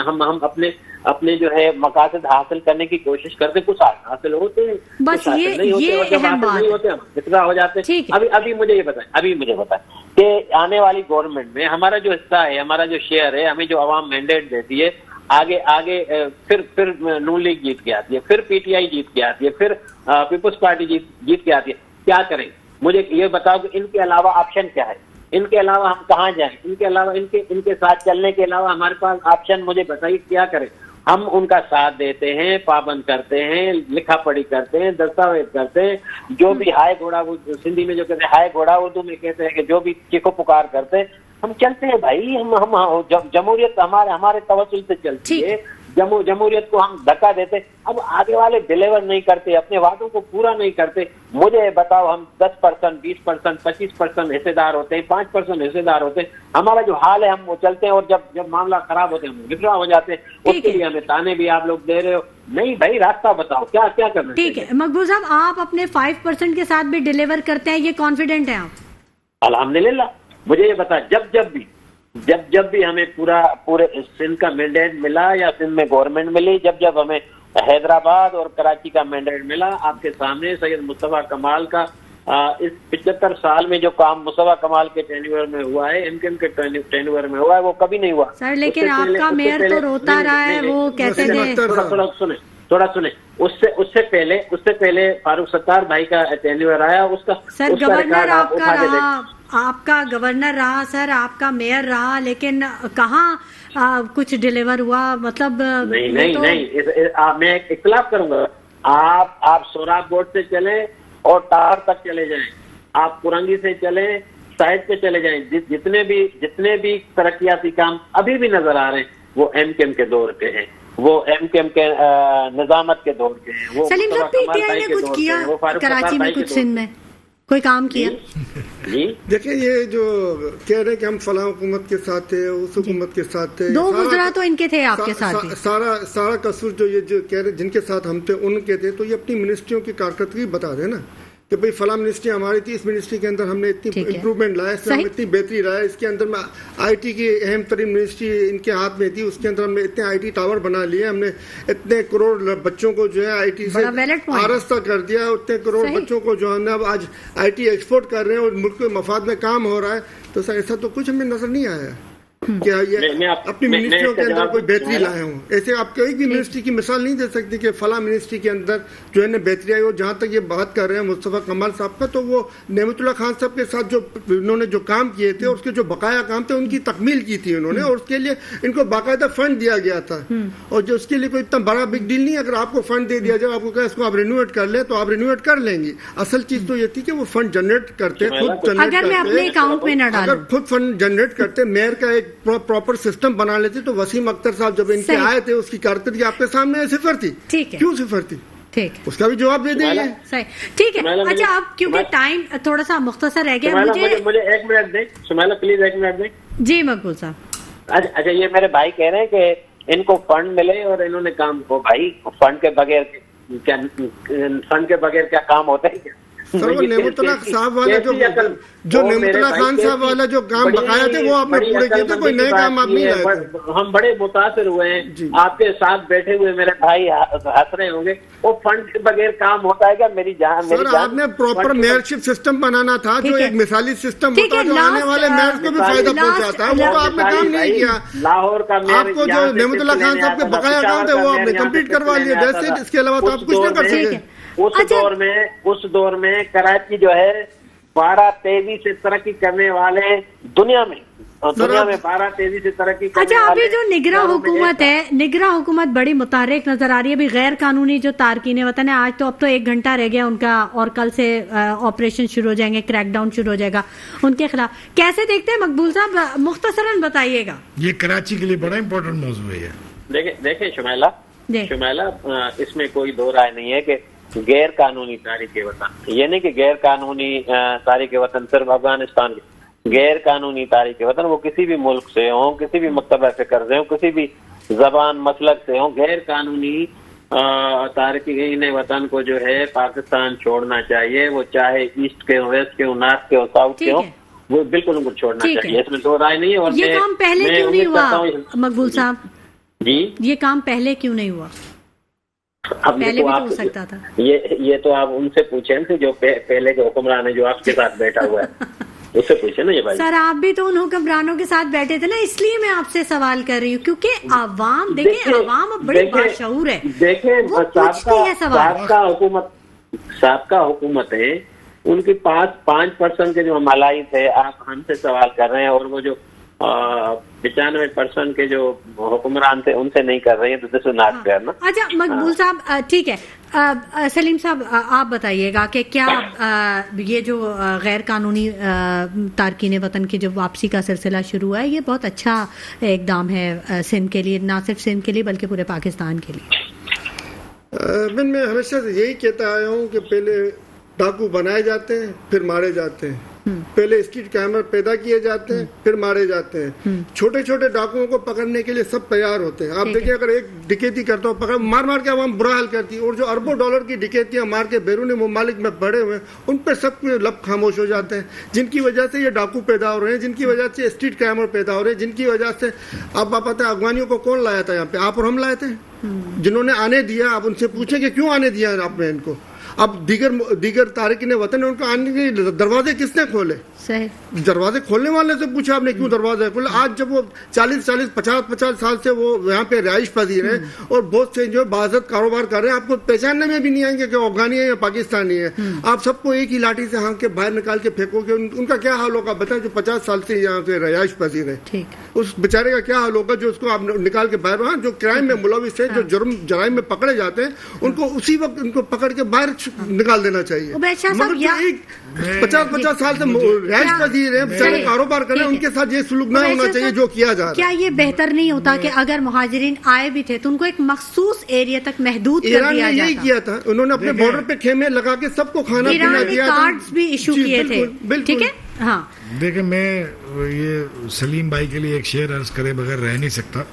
D: अपने जो है मकासद हासिल करने की कोशिश करते, कुछ हासिल होते हैं,
A: बस ये
D: नहीं होते, और जब हासिल नहीं होते हम कितना हो जाते हैं। अभी मुझे ये बताएं कि आने वाली गवर्नमेंट में हमारा जो हिस्सा है, हमारा जो शेयर है, हमें जो अवाम मैंडेट देती है, आगे फिर नून लीग जीत के आती है, फिर पीटीआई जीत के आती है, फिर पीपुल्स पार्टी जीत के आती है, क्या करें? मुझे ये बताओ कि इनके अलावा ऑप्शन क्या है? इनके अलावा हम कहाँ जाएं? इनके अलावा इनके साथ चलने के अलावा हमारे पास ऑप्शन, मुझे बताइए क्या करें? हम उनका साथ देते हैं, पाबंद करते हैं, लिखा पढ़ी करते हैं, दस्तावेज करते हैं, जो भी हाय घोड़ा, सिंधी में जो कहते हैं हाय घोड़ा, उर्दू में कहते हैं कि जो भी चीखो पुकार करते हैं, हम चलते हैं भाई। हम जमहूरियत हमारे तवज्जुह से चलती है, जमहूरियत को हम धक्का देते। अब आगे वाले डिलीवर नहीं करते, अपने वादों को पूरा नहीं करते। मुझे बताओ, हम 10%, 20%, 25% हिस्सेदार होते हैं, 5% हिस्सेदार होते हैं। हमारा जो हाल है हम वो चलते हैं, और जब मामला खराब होते हैं हम विड्रॉ हो जाते हैं। उसके लिए हमें ताने भी आप लोग दे रहे हो। नहीं भाई, रास्ता बताओ क्या करना।
A: ठीक है मकबूल साहब, आप अपने 5% के साथ भी डिलीवर करते हैं, ये कॉन्फिडेंट है आप?
D: अल्हम्दुलिल्लाह। मुझे ये बता, जब भी हमें पूरे सिंध का मैंडेट मिला, या सिंध में गवर्नमेंट मिली, जब हमें हैदराबाद और कराची का मैंडेट मिला, आपके सामने सैयद मुस्तफा कमाल का इस 75 साल में जो काम मुस्तफा कमाल के टेन्योर में हुआ है, एमकेएम के टेन्योर में हुआ है, वो कभी नहीं हुआ
A: सर। लेकिन आपका मेयर तो रोता रहा है, वो कहते थे।
D: थोड़ा सुने, उससे पहले फारूक सत्तार भाई का टेन्योर आया, उसका
A: सर गवर्नर आपका रहा, आपका गवर्नर रहा सर, आपका मेयर रहा, लेकिन कहाँ कुछ डिलीवर हुआ? मतलब
D: नहीं, मैं इख्तिलाफ करूंगा। आप सोराब बोर्ड से चले और टावर तक चले जाएं, आप कुरंगी से चले, साइड पे चले जाएं, जितने भी तरक्याती काम अभी भी नजर आ रहे हैं, वो एमकेएम के दौर के हैं, वो एमकेएम के निजामत के दौर के हैं। वो
A: सलीम साहब, पीटीआई ने कुछ किया कराची में, कुछ सिंध में कोई काम किया?
C: जी देखिए, ये जो कह रहे हैं कि हम फलां हुकूमत के साथ थे, उस हुकूमत के साथ थे,
A: 2 गुजरा तो इनके थे, आपके साथ भी
C: सारा कसूर जो ये जो कह रहे जिनके साथ हम थे उनके थे, तो ये अपनी मिनिस्ट्रियों की कारकर्दगी बता दें ना कि भाई फलां मिनिस्ट्री हमारी थी, इस मिनिस्ट्री के अंदर हमने इतनी इम्प्रूवमेंट लाया, इसमें हम इतनी बेहतरी लाया, इसके अंदर में आईटी की अहम तरीन मिनिस्ट्री इनके हाथ में थी, उसके अंदर हमने इतने आईटी टावर बना लिए, हमने इतने करोड़ बच्चों को जो है आईटी से आरास्ता कर दिया, उतने करोड़ बच्चों को जो हमने अब आज आईटी एक्सपोर्ट कर रहे हैं और मुल्क के मफाद में काम हो रहा है। तो सर ऐसा तो कुछ हमें नजर नहीं आया क्या ये अपनी मिनिस्ट्रियों के अंदर कोई बेहतरी लाए हों। ऐसे आप कोई भी मिनिस्ट्री की मिसाल नहीं दे सकती कि फला मिनिस्ट्री के अंदर जो है ना बेहतरी आई हो। जहाँ तक ये बात कर रहे हैं मुस्तफा कमाल साहब का, तो वो नेमतुल्लाह खान साहब के साथ जो उन्होंने जो काम किए थे, उसके जो बकाया काम थे उनकी तकमील की थी उन्होंने, और उसके लिए इनको बाकायदा फंड दिया गया था। और जो उसके लिए कोई इतना बड़ा बिग डील नहीं, अगर आपको फंड दे दिया जाए, आपको कहा इसको आप रिन्यूएट कर ले, तो आप रिन्यूएट कर लेंगे। असल चीज तो ये थी कि वो फंड जनरेट करते, खुद फंड जनरेट करते, मेयर का एक प्रॉपर सिस्टम बना लेते। तो वसीम अख्तर साहब जब इनके आए थे, उसकी कारकर्दगी आपके सामने सिफर थी। क्यों सिफर थी?
A: ठीक,
C: उसका भी जवाब दे देंगे।
A: सही, ठीक है। अच्छा, अब क्योंकि टाइम थोड़ा सा मुख्तसर रह गया,
D: मुझे 1 मिनट दे सुमैला, प्लीज 1 मिनट दे।
A: जी मकबूल साहब।
D: अच्छा, ये मेरे भाई कह रहे हैं कि इनको फंड मिले और इन्होंने काम को, भाई फंड के बगैर क्या काम होता है?
C: सर वो नेमतुल्लाह साहब वाला जो नेमतुल्लाह खान साहब वाला जो काम बकाया थे वो आपने पूरे किए थे, कोई नए काम आप नहीं लाए थे।
D: हम बड़े मुतासिर हुए हैं, आपके साथ बैठे हुए मेरे भाई हंस रहे होंगे। वो फंड के बगैर काम होता है क्या? मेरी जान,
C: सर आपने प्रॉपर मेयरशिप सिस्टम बनाना था, जो एक मिसाली सिस्टम होता है जो आने वाले मेयर को भी फायदा पहुंचाता है, वो तो आपने काम नहीं किया।
D: लाहौर का
C: आपको जो नेमतुल्लाह खान साहब के बकाया काम थे वो आपने कंप्लीट करवा लिया, जैसे इसके अलावा तो आप कुछ नहीं कर सके।
D: उस दौर में कराची जो है 12 तेजी से तरक्की करने वाले दुनिया में 12 तेजी से तरक्की करने
A: अच्छा, अभी जो निगरान हुकूमत है, निगरान हुकूमत बड़ी मुतारिक नजर आ रही है। अभी गैर कानूनी जो तारकीन वतन है, आज तो अब तो 1 घंटा रह गया उनका, और कल से ऑपरेशन शुरू हो जाएंगे, क्रैकडाउन शुरू हो जाएगा उनके खिलाफ। कैसे देखते हैं मकबूल साहब, मुख्तसरन बताइएगा।
B: ये कराची के लिए बड़ा इंपॉर्टेंट मौजू है।
D: देखिए शुमैला, इसमें कोई दो राय नहीं है कि गैर कानूनी तारीख वतन, ये नहीं कि गैर कानूनी तारीख वतन सिर्फ अफगानिस्तान की, गैर कानूनी तारिक वतन, वो किसी भी मुल्क से हो, किसी भी मकतबा फिक्र से हो, किसी भी जबान मसलक से हो, गैर कानूनी तारिकीन वतन को जो है पाकिस्तान छोड़ना चाहिए। वो चाहे ईस्ट के हो, वेस्ट के हो, नॉर्थ के हो, साउथ के हो, वो बिल्कुल उनको छोड़ना चाहिए, इसमें दो राय नहीं है। और
A: ये काम पहले क्यों नहीं हुआ मकबूल साहब
D: जी?
A: ये काम पहले क्यों नहीं हुआ?
D: अब
A: पहले भी तो हो सकता था।
D: ये तो आप उनसे पूछें जो पहले के हुक्मरान है जो आपके साथ बैठा हुआ है, उससे पूछे ना ये भाई।
A: सर आप भी तो उन हुक्मरानों के साथ बैठे थे ना, इसलिए मैं आपसे सवाल कर रही हूँ, क्योंकि आवाम देखें आवाम अब बड़ी बाशऊर है।
D: देखें साबका हुकूमत है, उनके पास 5% के जो मलाई थे, आप हमसे सवाल कर रहे हैं, और वो जो 95% के जो हुक्मरान थे उनसे नहीं कर रहे हैं, तो दिस इज नॉट फेयर ना।
A: अच्छा मकबूल साहब ठीक है, सलीम साहब आप बताइएगा कि क्या ये जो गैर कानूनी तारकीन वतन की जो वापसी का सिलसिला शुरू हुआ है, ये बहुत अच्छा इकदाम है सिंध के लिए, ना सिर्फ सिंध के लिए बल्कि पूरे पाकिस्तान के लिए?
C: मैं हमेशा से यही कहता आया हूँ कि पहले डाकू बनाए जाते हैं फिर मारे जाते हैं, पहले स्ट्रीट कैमरा पैदा किए जाते हैं फिर मारे जाते हैं। छोटे छोटे डाकुओं को पकड़ने के लिए सब तैयार होते हैं। आप देखिए अगर एक डकैती करता हो, पकड़ मार मार के आवाम बुरा हाल करती है, और जो अरबों डॉलर की डकैतियां मार के बैरूनी ममालिक में पड़े हुए हैं, उन पर सब लब खामोश हो जाते हैं, जिनकी वजह से ये डाकू पैदा हो रहे हैं, जिनकी वजह से स्ट्रीट कैमरा पैदा हो रहे हैं, जिनकी वजह से अब आप पता है अफगानियों को कौन लाया था यहाँ पे? आप और हम लाए थे, जिन्होंने आने दिया। आप उनसे पूछे कि क्यों आने दिया आपने इनको? अब दीगर तारिकीन वतन, उनको आने के दरवाजे किसने खोले?
A: सही
C: दरवाजे खोलने वाले से पूछा आपने क्यों दरवाजे खोले? आज जब वो 40-50 साल से वो यहाँ पे रिहाइश पजीर है और बहुत से जो बाज़त कारोबार कर रहे हैं, आपको पहचानने में भी नहीं आएंगे कि अफगानी है या पाकिस्तानी है। आप सबको एक ही लाठी से हाँक के बाहर निकाल के फेंकोगे, उनका क्या हाल होगा बताएं? जो 50 साल से यहाँ पे रिहाइश पजीर है, उस बेचारे का क्या हाल होगा जो उसको आप निकाल के बाहर, जो क्राइम में मुलविस है, जो जराइम में पकड़े जाते हैं, उनको उसी वक्त उनको पकड़ के बाहर निकाल देना चाहिए। मगर जो एक 50 साल से रिहाइश पजीर है, बेचारे कारोबार कर रहे हैं, उनके साथ ये सुलूक ना होना चाहिए जो किया जा रहा है।
A: क्या ये बेहतर नहीं होता कि अगर मुहाजिरीन आए भी थे तो उनको एक मखसूस एरिया तक महदूद कर दिया जाता? ईरान ने यही
C: किया था, उन्होंने अपने बॉर्डर पे खेमे लगा के सबको खाना पीना दिया था,
A: कार्ड्स भी इशू किए थे, ठीक है। हाँ
B: देखिए, मैं ये सलीम भाई के लिए एक शेर अर्ज करे बगैर रह नहीं सकता।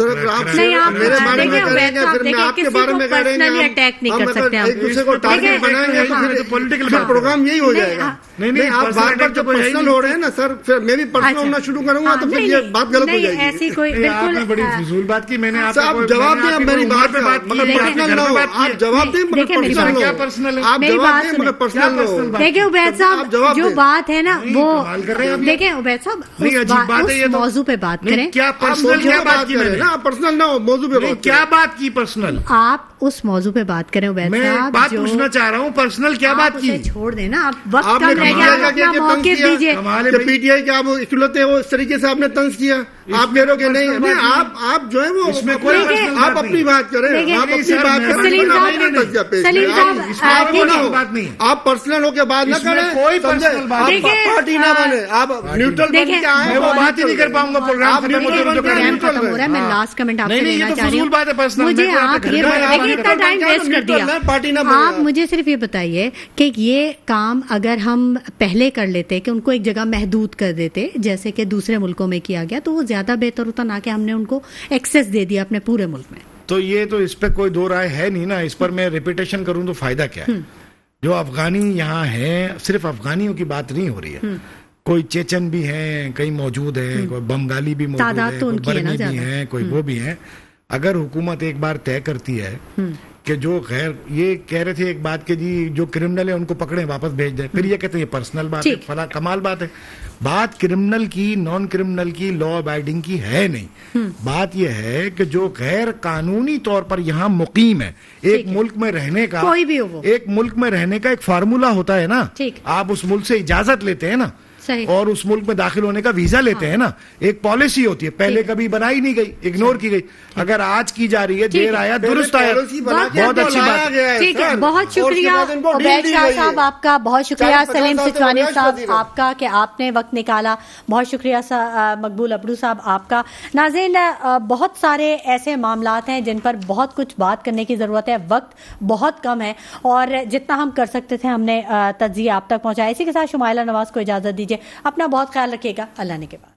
C: सर अगर आप मेरे बारे में करेंगे फिर मैं आपके बारे में करेंगे,
A: अटैक नहीं कर सकते,
C: एक दूसरे को टारगेट बनाएंगे तो पॉलिटिकल प्रोग्राम यही हो जाएगा। नहीं आप बार बार जब पर्सनल हो रहे हैं ना सर, फिर मैं भी पर्सनल होना शुरू करूंगा तो फिर ये बात गलत हो जाएगी।
A: ऐसी कोई बिल्कुल
B: बड़ी फिजूल बात की मैंने।
C: आप जवाब दें मेरी बात पे, मगर पर्सनल ना हो। आप जवाब दें मगर पर्सनल, आप जवाब दें मगर पर्सनल ना हो।
A: देखिए उबैद साहब, जो बात है ना वो देखें उबैद साहब, उस मौजू पे बात करें।
B: क्या पर्सनल, क्या बात की मैंने?
C: पर्सनल ना हो, मौजू पे बात।
B: क्या बात की पर्सनल?
A: आप उस मौजू पे बात करें उबैद साहब।
B: मैं बात पूछना चाह रहा हूँ, पर्सनल क्या बात की?
A: छोड़ देना, आप वक्त कम रह गया, अपना मौके दीजिए।
C: पीटीआई के आप इकलौते हो, इस तरीके से आपने तंज किया, आप कह रहे हो कि नहीं, आप जो है वो इसमें कोई आप अपनी बात करें, आप अपनी बात करें,
B: बात नहीं।
C: आप पर्सनल होकर बात ना करें,
B: कोई पर्सनल बात,
C: पार्टी ना बने, आप न्यूट्रल बन के आए।
B: मैं वो बात ही नहीं कर पाऊंगा, प्रोग्राम
A: खत्म हो रहा है। मैं लास्ट कमेंट आपसे लेना चाह रही हूँ। मुझे आप ये देखिए, इतना टाइम वेस्ट कर दिया।
C: पार्टी ना,
A: आप मुझे सिर्फ ये बताइए कि ये काम अगर हम पहले कर लेते कि उनको एक जगह महदूद कर देते जैसे कि दूसरे मुल्कों में किया गया, तो वो ज्यादा बेहतर होता, ना कि हमने उनको एक्सेस दे दिया अपने पूरे मुल्क में।
B: तो ये तो इस पे कोई दो राय है नहीं ना। इस पर मैं रिपीटेशन करूं तो फायदा क्या है? जो अफगानी यहाँ है, सिर्फ अफगानियों की बात नहीं हो रही है, कोई चेचन भी हैं, कई मौजूद है, कोई बंगाली भी मौजूद है, कोई बर्मी भी है, कोई वो भी है। अगर हुकूमत एक बार तय करती है कि जो गैर, ये कह रहे थे एक बात के जी जो क्रिमिनल है उनको पकड़े वापस भेज दें, फिर ये कहते हैं ये पर्सनल बात है, फला कमाल बात है। बात क्रिमिनल की, नॉन क्रिमिनल की, लॉ अबाइडिंग की है नहीं। बात यह है कि जो गैर कानूनी तौर पर यहाँ मुकीम है, एक मुल्क में रहने का,
A: कोई भी हो वो,
B: एक मुल्क में रहने का एक फार्मूला होता है ना। आप उस मुल्क से इजाजत लेते हैं ना, और उस मुल्क में दाखिल होने का वीजा लेते हैं ना, एक पॉलिसी होती है, पहले कभी बनाई नहीं गई, इग्नोर की गई। अगर आज की जा रही है, देर आया दुरुस्त आया, बहुत अच्छी बात है।
A: ठीक है, बहुत शुक्रिया उबैद शाह साहब आपका, बहुत शुक्रिया सलीम सिचवानी साहब आपका कि आपने वक्त निकाला, बहुत शुक्रिया मकबूल अबड़ू साहब आपका। नाज़रीन, बहुत सारे ऐसे मामलात हैं जिन पर बहुत कुछ बात करने की जरूरत है, वक्त बहुत कम है और जितना हम कर सकते थे हमने तज्जिया आप तक पहुंचाया। इसी के साथ शुमाइला नवाज को इजाजत दीजिए। अपना बहुत ख्याल रखिएगा। अल्लाह ने के बाद।